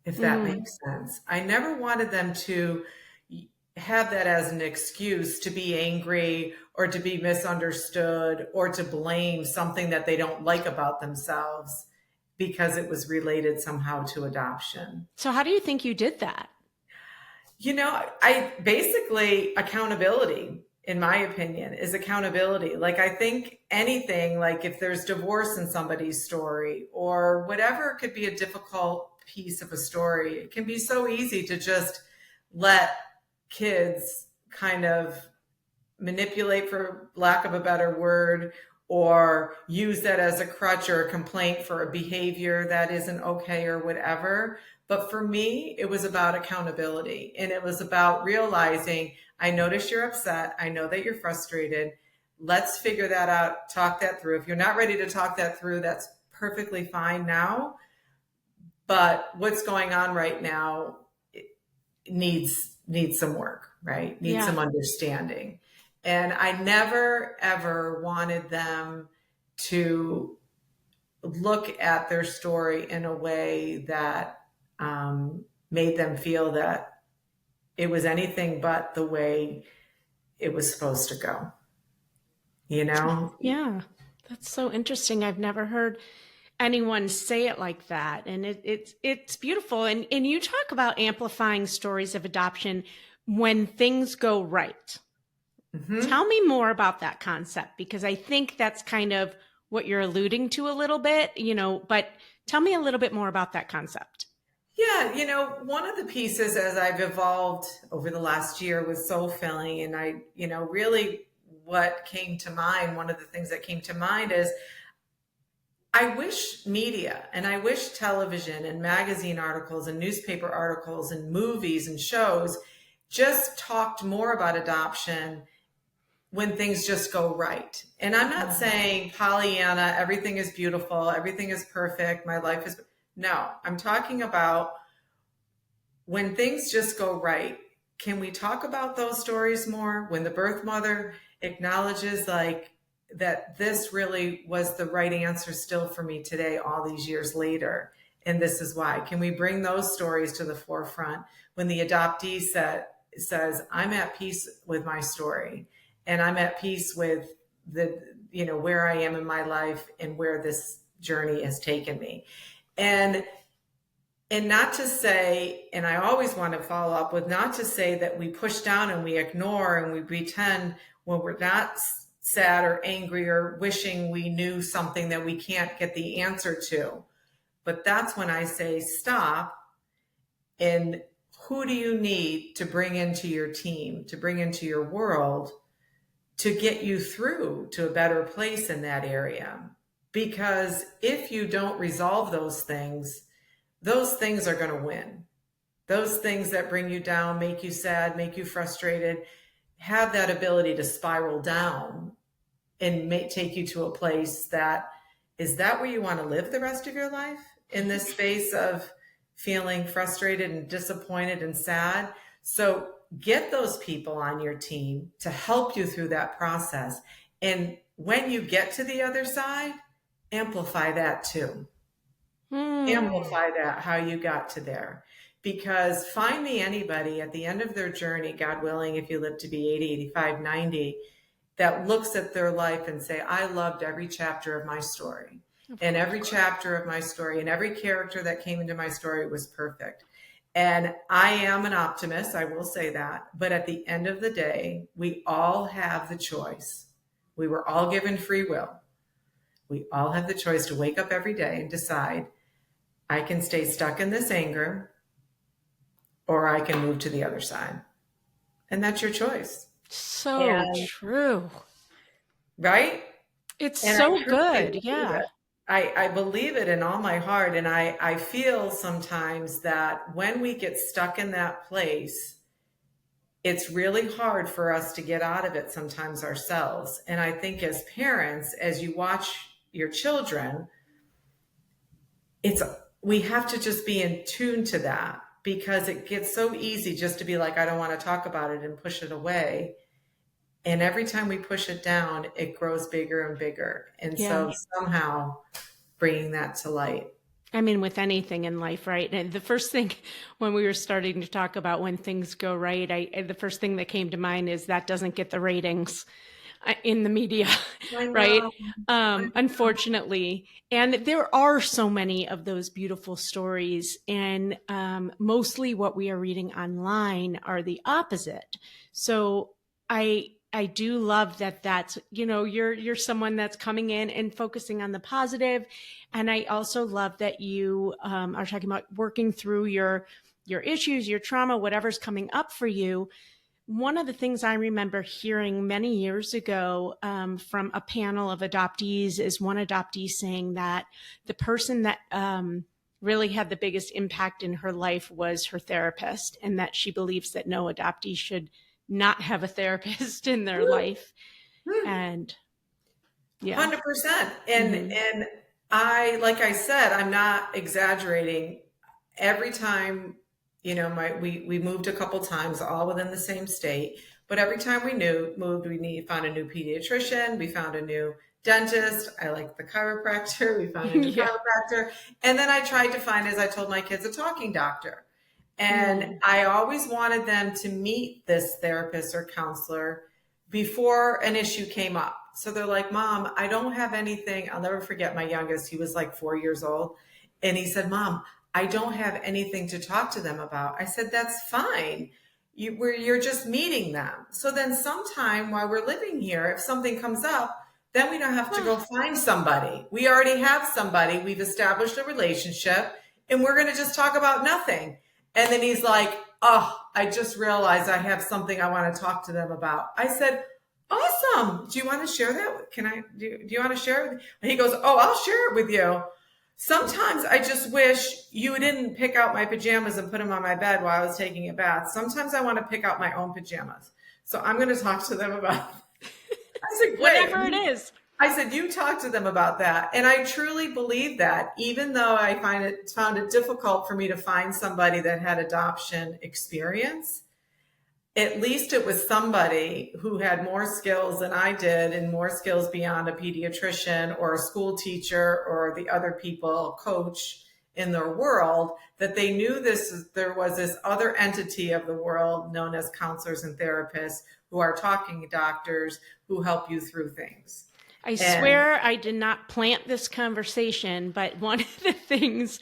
if that makes sense. I never wanted them to have that as an excuse to be angry or to be misunderstood or to blame something that they don't like about themselves because it was related somehow to adoption. So how do you think you did that? I basically, accountability, in my opinion, is accountability. Like, I think anything, like if there's divorce in somebody's story or whatever could be a difficult piece of a story, it can be so easy to just let kids kind of manipulate, for lack of a better word, or use that as a crutch or a complaint for a behavior that isn't okay or whatever. But for me, it was about accountability, and it was about realizing, I notice you're upset. I know that you're frustrated. Let's figure that out, talk that through. If you're not ready to talk that through, that's perfectly fine now. But what's going on right now needs some work, right? Needs some understanding. And I never, ever wanted them to look at their story in a way that made them feel that it was anything but the way it was supposed to go, Yeah, that's so interesting. I've never heard anyone say it like that. And it's beautiful. And you talk about amplifying stories of adoption when things go right. Mm-hmm. Tell me more about that concept, because I think that's kind of what you're alluding to a little bit, but tell me a little bit more about that concept. Yeah, one of the pieces as I've evolved over the last year was SoulFilling. And I, really what came to mind, one of the things that came to mind is I wish media and I wish television and magazine articles and newspaper articles and movies and shows just talked more about adoption when things just go right. And I'm not saying Pollyanna, everything is beautiful, everything is perfect, my life is... No, I'm talking about when things just go right. Can we talk about those stories more? When the birth mother acknowledges like that this really was the right answer still for me today, all these years later. And this is why. Can we bring those stories to the forefront when the adoptee says, I'm at peace with my story, and I'm at peace with where I am in my life and where this journey has taken me. And not to say, and I always want to follow up with, not to say that we push down and we ignore and we pretend when we're not sad or angry or wishing we knew something that we can't get the answer to. But that's when I say stop. And who do you need to bring into your team, to bring into your world, to get you through to a better place in that area? Because if you don't resolve those things are going to win. Those things that bring you down, make you sad, make you frustrated, have that ability to spiral down and take you to a place that, is that where you want to live the rest of your life? In this space of feeling frustrated and disappointed and sad? So get those people on your team to help you through that process. And when you get to the other side, amplify that too. Amplify that, how you got to there. Because find me anybody at the end of their journey, God willing, if you live to be 80, 85, 90, that looks at their life and say, I loved every chapter of my story. And every chapter of my story and every character that came into my story was perfect. And I am an optimist, I will say that. But at the end of the day, we all have the choice. We were all given free will. We all have the choice to wake up every day and decide, I can stay stuck in this anger, or I can move to the other side. And that's your choice. So true. Right? It's so good. Yeah. I believe it in all my heart. And I feel sometimes that when we get stuck in that place, it's really hard for us to get out of it sometimes ourselves. And I think as parents, as you watch your children, we have to just be in tune to that, because it gets so easy just to be like, I don't want to talk about it, and push it away. And every time we push it down, it grows bigger and bigger. And so somehow bringing that to light. I mean, with anything in life, right? And the first thing when we were starting to talk about when things go right, the first thing that came to mind is that doesn't get the ratings in the media, right? Unfortunately. And there are so many of those beautiful stories. And mostly what we are reading online are the opposite. So I do love that's, you're someone that's coming in and focusing on the positive. And I also love that you are talking about working through your issues, your trauma, whatever's coming up for you. One of the things I remember hearing many years ago from a panel of adoptees is one adoptee saying that the person that really had the biggest impact in her life was her therapist, and that she believes that no adoptee should not have a therapist in their life. And 100%. And I, like I said, I'm not exaggerating. Every time, we moved a couple times, all within the same state, but every time we moved, we found a new pediatrician, we found a new dentist. I like the chiropractor. We found a new chiropractor. And then I tried to find, as I told my kids, a talking doctor. And I always wanted them to meet this therapist or counselor before an issue came up. So they're like, Mom, I don't have anything. I'll never forget my youngest. He was like 4 years old. And he said, Mom, I don't have anything to talk to them about. I said, that's fine. You're just meeting them. So then sometime while we're living here, if something comes up, then we don't have to go find somebody. We already have somebody. We've established a relationship, and we're going to just talk about nothing. And then he's like, oh, I just realized I have something I want to talk to them about. I said, awesome. Do you want to share that? Do you want to share it? And he goes, oh, I'll share it with you. Sometimes I just wish you didn't pick out my pajamas and put them on my bed while I was taking a bath. Sometimes I want to pick out my own pajamas. So I'm going to talk to them about it. I said, whatever it is. I said, you talk to them about that. And I truly believe that, even though I found it difficult for me to find somebody that had adoption experience, at least it was somebody who had more skills than I did, and more skills beyond a pediatrician or a school teacher or the other people, coach, in their world, that they knew there was this other entity of the world known as counselors and therapists who are talking doctors who help you through things. I swear I did not plant this conversation, but one of the things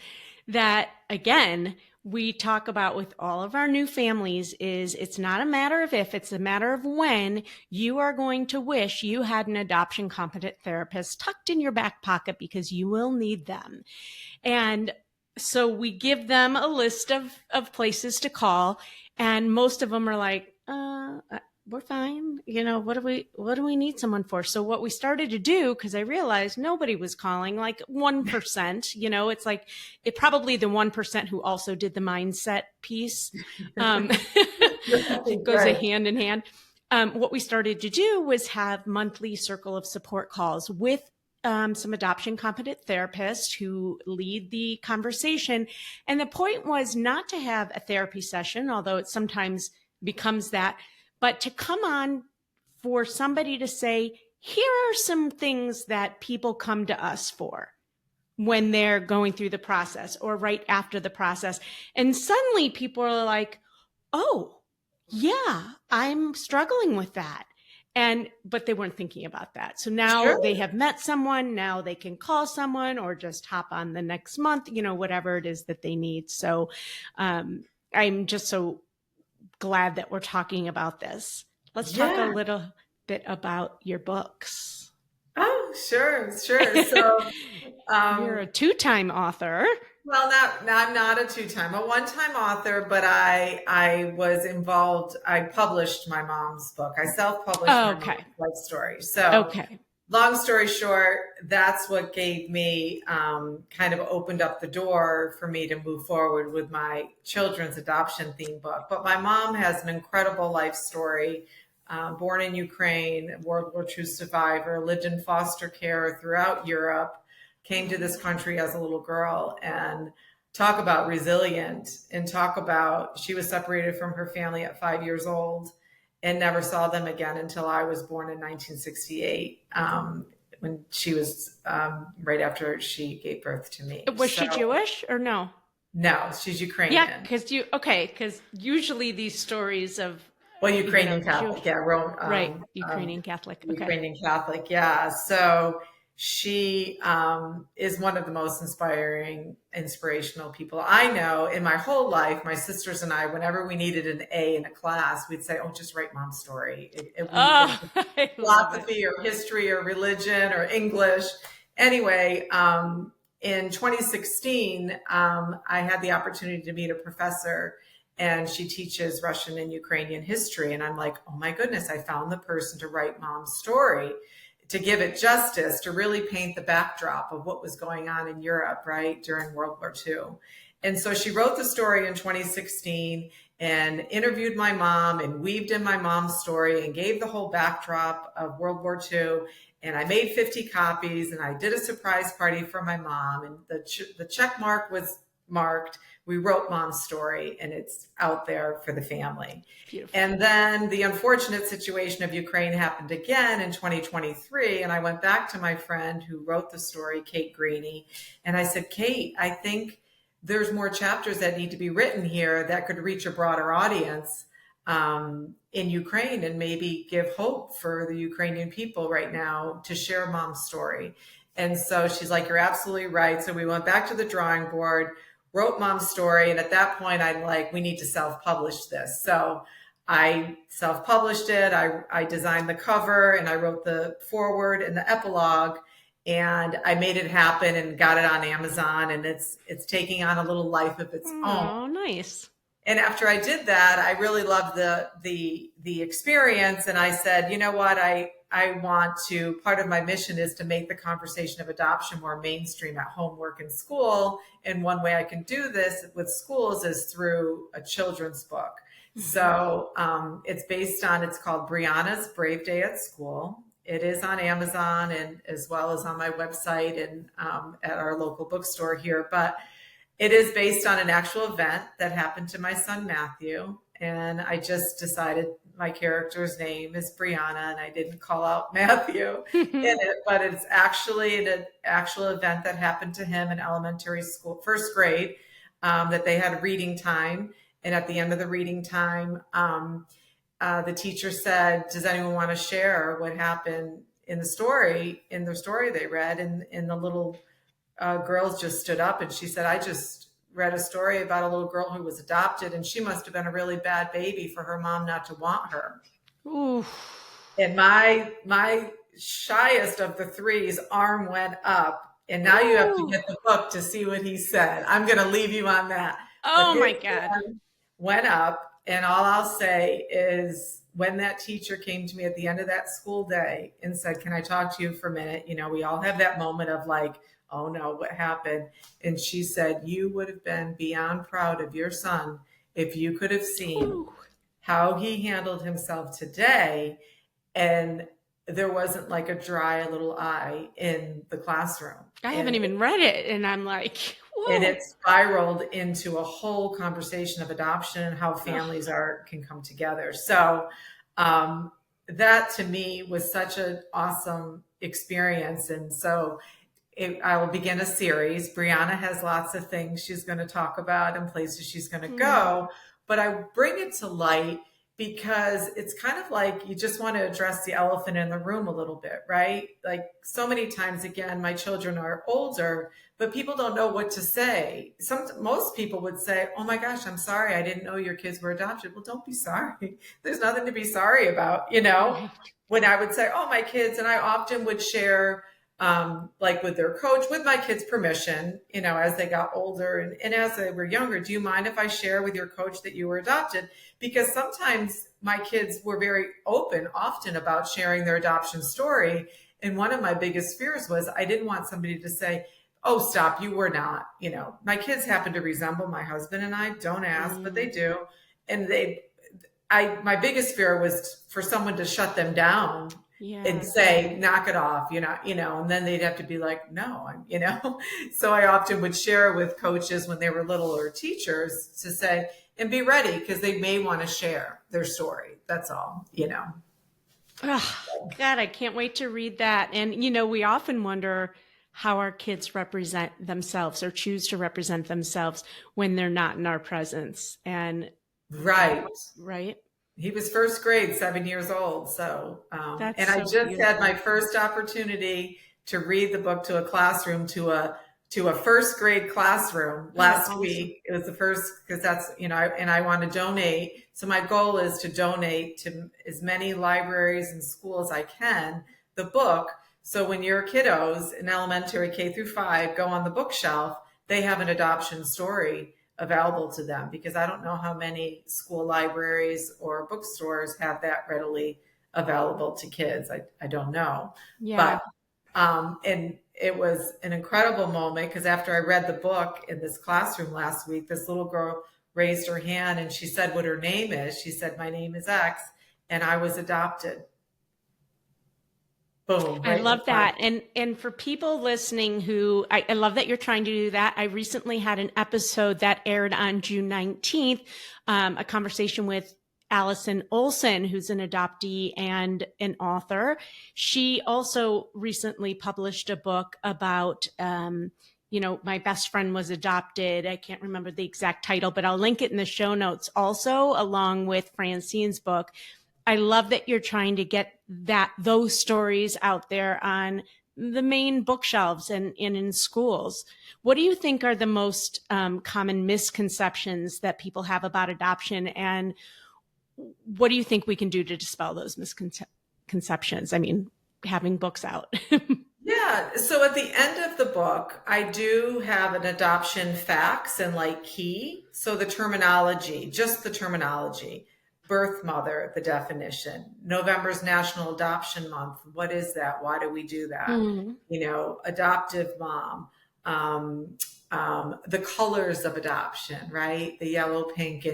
that, again, we talk about with all of our new families is it's not a matter of if, it's a matter of when you are going to wish you had an adoption competent therapist tucked in your back pocket, because you will need them. And so we give them a list of places to call, and most of them are like, we're fine. What do we need someone for? So what we started to do, because I realized nobody was calling, like 1%, it's like probably the 1% who also did the mindset piece. It goes hand in hand. What we started to do was have monthly circle of support calls with some adoption competent therapists who lead the conversation. And the point was not to have a therapy session, although it sometimes becomes that, but to come on for somebody to say, here are some things that people come to us for when they're going through the process or right after the process. And suddenly people are like, oh, yeah, I'm struggling with that. But they weren't thinking about that. So now they have met someone, now they can call someone or just hop on the next month, whatever it is that they need. So I'm just so glad that we're talking about this. Let's talk a little bit about your books. Oh, sure. So you're a 2-time author. Well, I'm not a 2-time, a 1-time author, but I was involved. I published my mom's book. I self-published my mom's life story. So long story short, that's what gave me, kind of opened up the door for me to move forward with my children's adoption theme book. But my mom has an incredible life story. Born in Ukraine, World War II survivor, lived in foster care throughout Europe, came to this country as a little girl, and talk about resilient, and talk about she was separated from her family at 5 years old and never saw them again until I was born in 1968, when she was right after she gave birth to me. Was she Jewish or no? No, she's Ukrainian. Yeah, because usually these stories of Ukrainian Catholic, right, Ukrainian Catholic, Ukrainian Catholic, yeah. So she is one of the most inspirational people I know. In my whole life, my sisters and I, whenever we needed an A in a class, we'd say, "Oh, just write Mom's story." Philosophy or history or religion or English. Anyway, in 2016, I had the opportunity to meet a professor, and she teaches Russian and Ukrainian history. And I'm like, oh my goodness, I found the person to write Mom's story, to give it justice, to really paint the backdrop of what was going on in Europe, right, during World War II. And so she wrote the story in 2016 and interviewed my mom and weaved in my mom's story and gave the whole backdrop of World War II. And I made 50 copies, and I did a surprise party for my mom, and the check mark was marked. We wrote Mom's story, and it's out there for the family. Beautiful. And then the unfortunate situation of Ukraine happened again in 2023. And I went back to my friend who wrote the story, Kate Greeny. And I said, Kate, I think there's more chapters that need to be written here that could reach a broader audience in Ukraine, and maybe give hope for the Ukrainian people right now to share Mom's story. And so she's like, you're absolutely right. So we went back to the drawing board, wrote Mom's story. And at that point, I'm like, we need to self-publish this. So I self-published it. I designed the cover, and I wrote the foreword and the epilogue, and I made it happen and got it on Amazon, and it's taking on a little life of its own. Oh, nice. And after I did that, I really loved the experience. And I said, you know what, I want to, part of my mission is to make the conversation of adoption more mainstream at home, work, and school. And one way I can do this with schools is through a children's book. Mm-hmm. So it's called Brianna's Brave Day at School. It is on Amazon, and as well as on my website and at our local bookstore here. But it is based on an actual event that happened to my son, Matthew. And I just decided my character's name is Brianna, and I didn't call out Matthew in it, but it's actually an actual event that happened to him in elementary school, first grade, that they had reading time. And at the end of the reading time, the teacher said, does anyone want to share what happened in the story they read? And the little girls just stood up, and she said, I just read a story about a little girl who was adopted, and she must have been a really bad baby for her mom not to want her. Ooh. And my shyest of the three's arm went up, and now you have to get the book to see what he said. I'm going to leave you on that. Oh my God. Went up, and all I'll say is when that teacher came to me at the end of that school day and said, can I talk to you for a minute? You know, we all have that moment of like, oh no, what happened? And she said, you would have been beyond proud of your son if you could have seen how he handled himself today. And there wasn't like a dry little eye in the classroom. I haven't even read it. And I'm like, whoa. And it spiraled into a whole conversation of adoption and how families can come together. So that to me was such an awesome experience. And so I will begin a series. Brianna has lots of things she's going to talk about and places she's going to go, but I bring it to light because it's kind of like you just want to address the elephant in the room a little bit, right? Like so many times, again, my children are older, but people don't know what to say. Most people would say, oh my gosh, I'm sorry. I didn't know your kids were adopted. Well, don't be sorry. There's nothing to be sorry about, you know? When I would say, oh, my kids, and I often would share like with their coach, with my kids' permission, you know, as they got older and as they were younger, do you mind if I share with your coach that you were adopted? Because sometimes my kids were very open often about sharing their adoption story. And one of my biggest fears was I didn't want somebody to say, oh, stop, you were not. You know, my kids happen to resemble my husband and I, don't ask, but they do. And my biggest fear was for someone to shut them down. Yeah. And say, knock it off, you know, and then they'd have to be like, no, you know. So I often would share with coaches when they were little or teachers to say, and be ready because they may want to share their story. That's all, you know. Oh, God, I can't wait to read that. And, you know, we often wonder how our kids represent themselves or choose to represent themselves when they're not in our presence. And right. He was first grade, 7 years old. So, and I just had my first opportunity to read the book to a classroom, to a first grade classroom last week. It was the first, because that's, you know, and I want to donate. So my goal is to donate to as many libraries and schools as I can, the book. So when your kiddos in elementary K-5 go on the bookshelf, they have an adoption story available to them, because I don't know how many school libraries or bookstores have that readily available to kids. I don't know. Yeah. But, and it was an incredible moment because after I read the book in this classroom last week, this little girl raised her hand and she said what her name is. She said, my name is X and I was adopted. Boom, I love that. And for people listening who, I love that you're trying to do that. I recently had an episode that aired on June 19th, a conversation with Allison Olson, who's an adoptee and an author. She also recently published a book about, you know, my best friend was adopted. I can't remember the exact title, but I'll link it in the show notes also, along with Francine's book. I love that you're trying to get those stories out there on the main bookshelves and in schools. What do you think are the most common misconceptions that people have about adoption, and what do you think we can do to dispel those misconceptions? I mean, having books out. Yeah. So at the end of the book, I do have an adoption facts and like key. So the terminology, just the terminology. Birth mother, the definition. November's National Adoption Month. What is that? Why do we do that? Mm-hmm. You know, adoptive mom, the colors of adoption, right? The yellow, pink,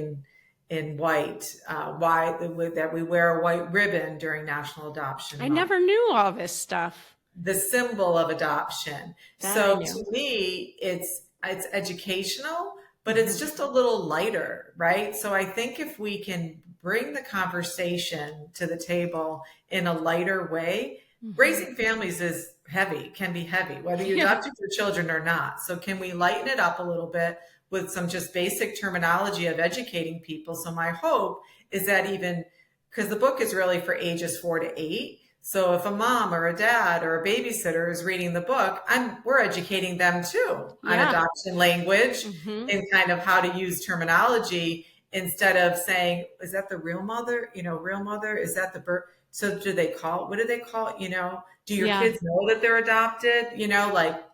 and white. Why that we wear a white ribbon during National Adoption Month. I never knew all this stuff. The symbol of adoption. So to me, it's educational, but it's just a little lighter, right? So I think if we can bring the conversation to the table in a lighter way, raising families is heavy, can be heavy, whether you adopt your children or not. So can we lighten it up a little bit with some just basic terminology of educating people? So my hope is that even, because the book is really for ages 4 to 8. So if a mom or a dad or a babysitter is reading the book, we're educating them too on adoption language and kind of how to use terminology instead of saying, is that the real mother? Real mother? Is that the birth? So what do they call it? Do your kids know that they're adopted? Like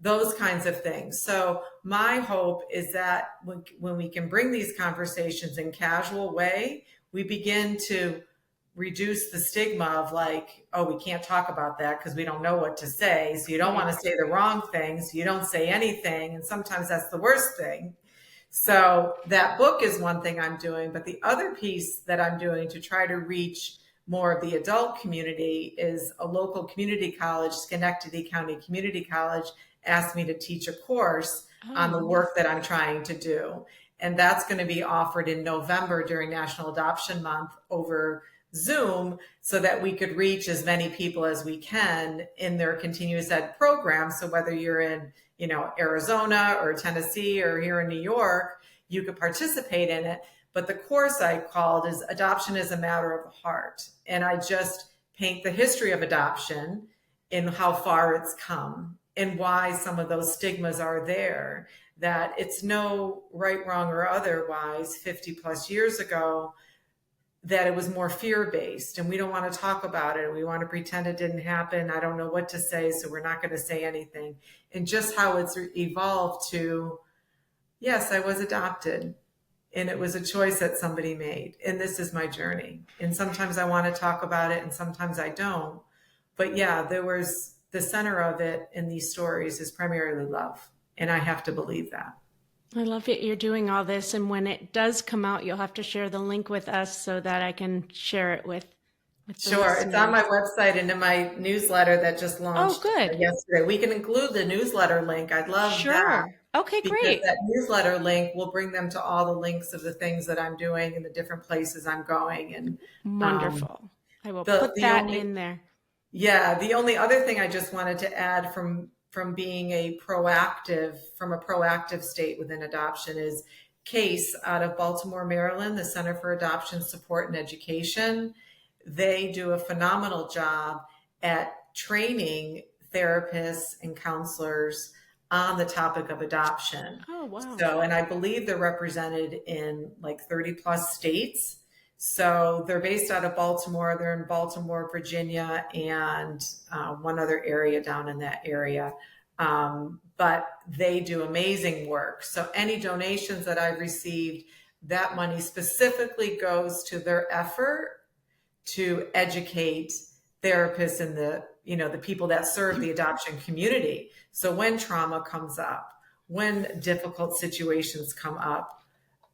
those kinds of things. So my hope is that when we can bring these conversations in casual way, we begin to reduce the stigma of like, oh, we can't talk about that because we don't know what to say. So you don't want to say the wrong thing. So you don't say anything. And sometimes that's the worst thing. So that book is one thing I'm doing. But the other piece that I'm doing to try to reach more of the adult community is a local community college, Schenectady County Community College, asked me to teach a course on the work that I'm trying to do. And that's going to be offered in November during National Adoption Month over Zoom so that we could reach as many people as we can in their continuous ed program. So whether you're in, Arizona or Tennessee or here in New York, you could participate in it. But the course I called is Adoption is a Matter of the Heart. And I just paint the history of adoption and how far it's come and why some of those stigmas are there, that it's no right, wrong, or otherwise 50 plus years ago, that it was more fear-based and we don't want to talk about it. We want to pretend it didn't happen. I don't know what to say, so we're not going to say anything. And just how it's evolved to, yes, I was adopted and it was a choice that somebody made. And this is my journey. And sometimes I want to talk about it and sometimes I don't. But yeah, the center of it in these stories is primarily love. And I have to believe that. I love it. You're doing all this. And when it does come out, you'll have to share the link with us so that I can share it with Sure. listeners. It's on my website and in my newsletter that just launched yesterday. We can include the newsletter link. I'd love that. Okay, great. Because that newsletter link will bring them to all the links of the things that I'm doing and the different places I'm going. And wonderful. I will put that in there. Yeah. The only other thing I just wanted to add from being from a proactive state within adoption is CASE out of Baltimore, Maryland, the Center for Adoption Support and Education. They do a phenomenal job at training therapists and counselors on the topic of adoption. Oh, wow. So, and I believe they're represented in like 30 plus states. So they're based out of Baltimore. They're in Baltimore, Virginia, and one other area down in that area. But they do amazing work. So any donations that I've received, that money specifically goes to their effort to educate therapists and the people that serve the adoption community. So when trauma comes up, when difficult situations come up,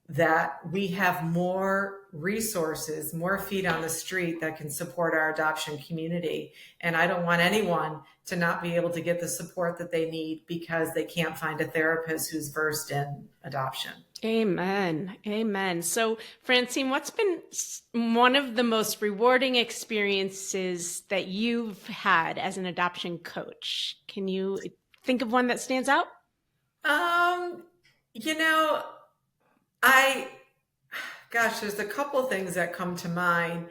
that we have more resources, more feet on the street that can support our adoption community. And I don't want anyone to not be able to get the support that they need because they can't find a therapist who's versed in adoption. Amen. Amen. So, Francine, what's been one of the most rewarding experiences that you've had as an adoption coach? Can you think of one that stands out? There's a couple things that come to mind,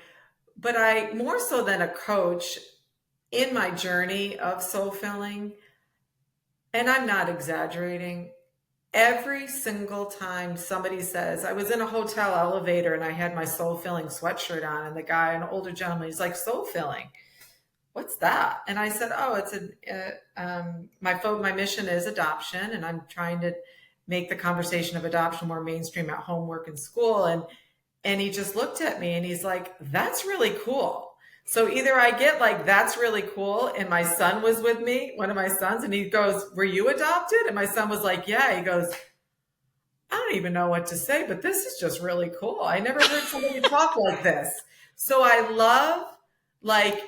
but I more so than a coach in my journey of SoulFilling, and I'm not exaggerating, every single time somebody says, I was in a hotel elevator and I had my SoulFilling sweatshirt on, and the guy, an older gentleman, he's like, SoulFilling, what's that? And I said, oh, it's my mission is adoption, and I'm trying to make the conversation of adoption more mainstream at home, work, and school. And he just looked at me and he's like, that's really cool. So either I get like, that's really cool. And my son was with me, one of my sons, and he goes, were you adopted? And my son was like, yeah. He goes, I don't even know what to say, but this is just really cool. I never heard somebody talk like this. So I love like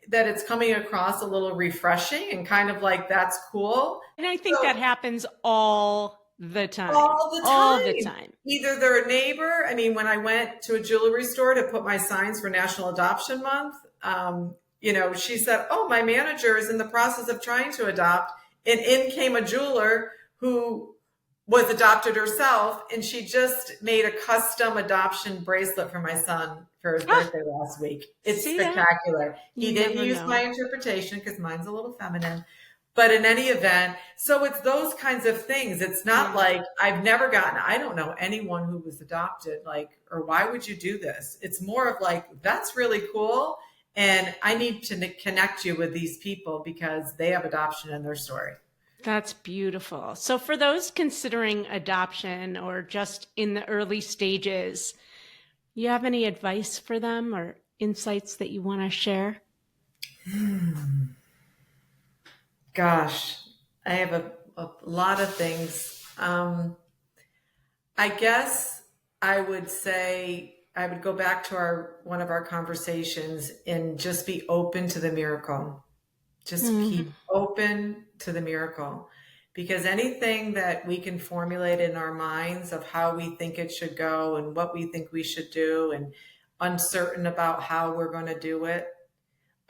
that it's coming across a little refreshing and kind of like, that's cool. And I think that happens all the time. All the time. All the time. Either they're a neighbor. I mean, when I went to a jewelry store to put my signs for National Adoption Month, she said, "Oh, my manager is in the process of trying to adopt." And in came a jeweler who was adopted herself, and she just made a custom adoption bracelet for my son for his birthday last week. It's spectacular. He didn't use my interpretation because mine's a little feminine. But in any event, so it's those kinds of things. It's not like I don't know anyone who was adopted, or why would you do this? It's more of like, that's really cool. And I need to connect you with these people because they have adoption in their story. That's beautiful. So for those considering adoption or just in the early stages, you have any advice for them or insights that you want to share? Gosh, I have a lot of things. I guess I would say I would go back to one of our conversations and just be open to the miracle. Just keep open to the miracle, because anything that we can formulate in our minds of how we think it should go and what we think we should do and uncertain about how we're going to do it,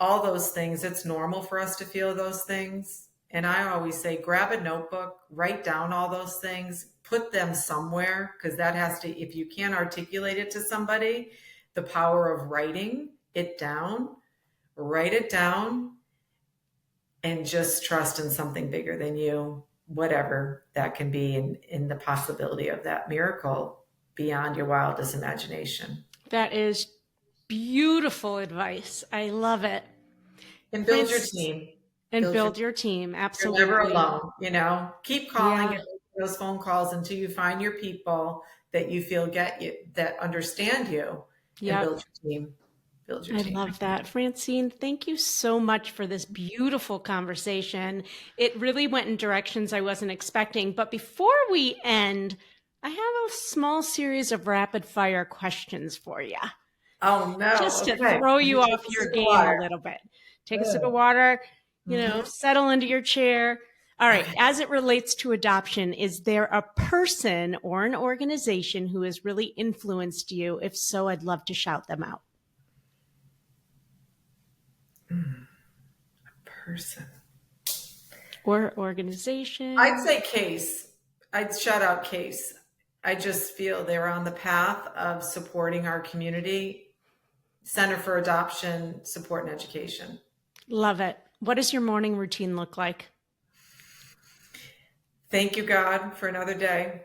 all those things, it's normal for us to feel those things. And I always say, grab a notebook, write down all those things, put them somewhere, because that has to, if you can't articulate it to somebody, the power of writing it down, write it down, and just trust in something bigger than you, whatever that can be, in the possibility of that miracle beyond your wildest imagination. That is beautiful advice. I love it. And build your team. And build your team. Absolutely. You're never alone, keep calling and making those phone calls until you find your people that you feel get you, that understand you, and build your team. I love that. Francine, thank you so much for this beautiful conversation. It really went in directions I wasn't expecting. But before we end, I have a small series of rapid fire questions for you. Oh, no. Just to throw you off your game a little bit. Take a sip of water, settle into your chair. All right. As it relates to adoption, is there a person or an organization who has really influenced you? If so, I'd love to shout them out. A person or organization. I'd say Case. I'd shout out Case. I just feel they're on the path of supporting our community. Center for Adoption, Support and Education. Love it. What does your morning routine look like? Thank you, God, for another day.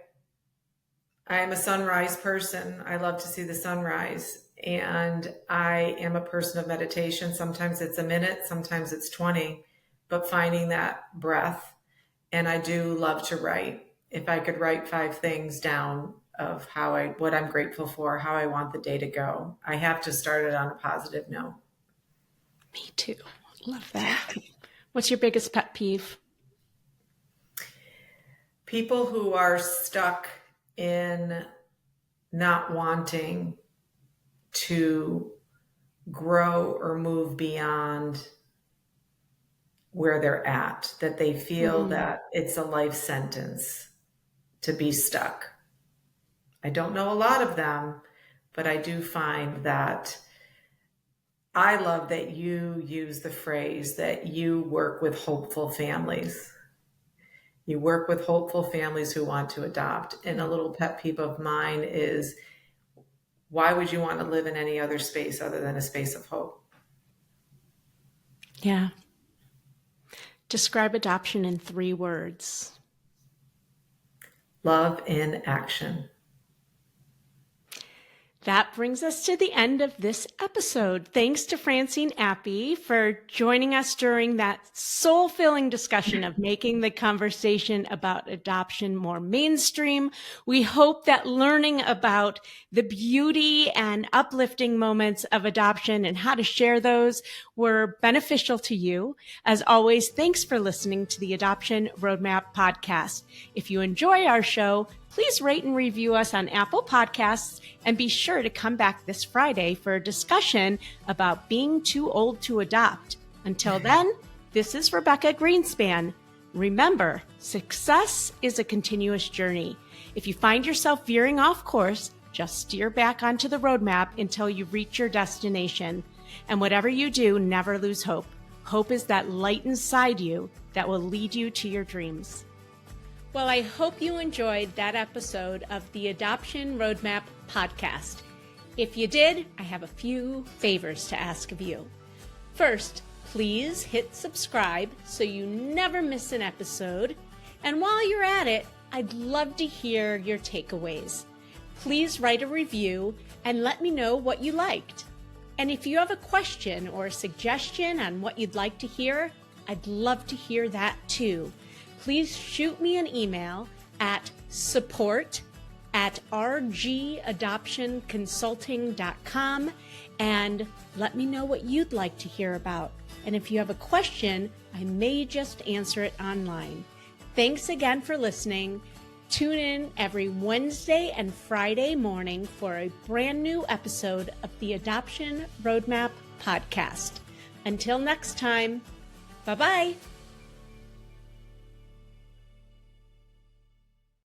I am a sunrise person. I love to see the sunrise. And I am a person of meditation. Sometimes it's a minute, sometimes it's 20, but finding that breath. And I do love to write. If I could write 5 things down of what I'm grateful for, how I want the day to go, I have to start it on a positive note. Me too. Love that. What's your biggest pet peeve? People who are stuck in not wanting to grow or move beyond where they're at, that they feel that it's a life sentence to be stuck. I don't know a lot of them, but I do find that I love that you use the phrase that you work with hopeful families. You work with hopeful families who want to adopt. And a little pet peeve of mine is, why would you want to live in any other space other than a space of hope? Yeah. Describe adoption in 3 words. Love in action. That brings us to the end of this episode. Thanks to Francine Apy for joining us during that soul-filling discussion of making the conversation about adoption more mainstream. We hope that learning about the beauty and uplifting moments of adoption and how to share those were beneficial to you. As always, thanks for listening to the Adoption Roadmap podcast. If you enjoy our show, please rate and review us on Apple Podcasts, and be sure to come back this Friday for a discussion about being too old to adopt. Until then, this is Rebecca Gruenspan. Remember, success is a continuous journey. If you find yourself veering off course, just steer back onto the roadmap until you reach your destination. And whatever you do, never lose hope. Hope is that light inside you that will lead you to your dreams. Well, I hope you enjoyed that episode of the Adoption Roadmap podcast. If you did, I have a few favors to ask of you. First, please hit subscribe so you never miss an episode. And while you're at it, I'd love to hear your takeaways. Please write a review and let me know what you liked. And if you have a question or a suggestion on what you'd like to hear, I'd love to hear that too. Please shoot me an email at support@rgadoptionconsulting.com and let me know what you'd like to hear about. And if you have a question, I may just answer it online. Thanks again for listening. Tune in every Wednesday and Friday morning for a brand new episode of the Adoption Roadmap podcast. Until next time, bye-bye.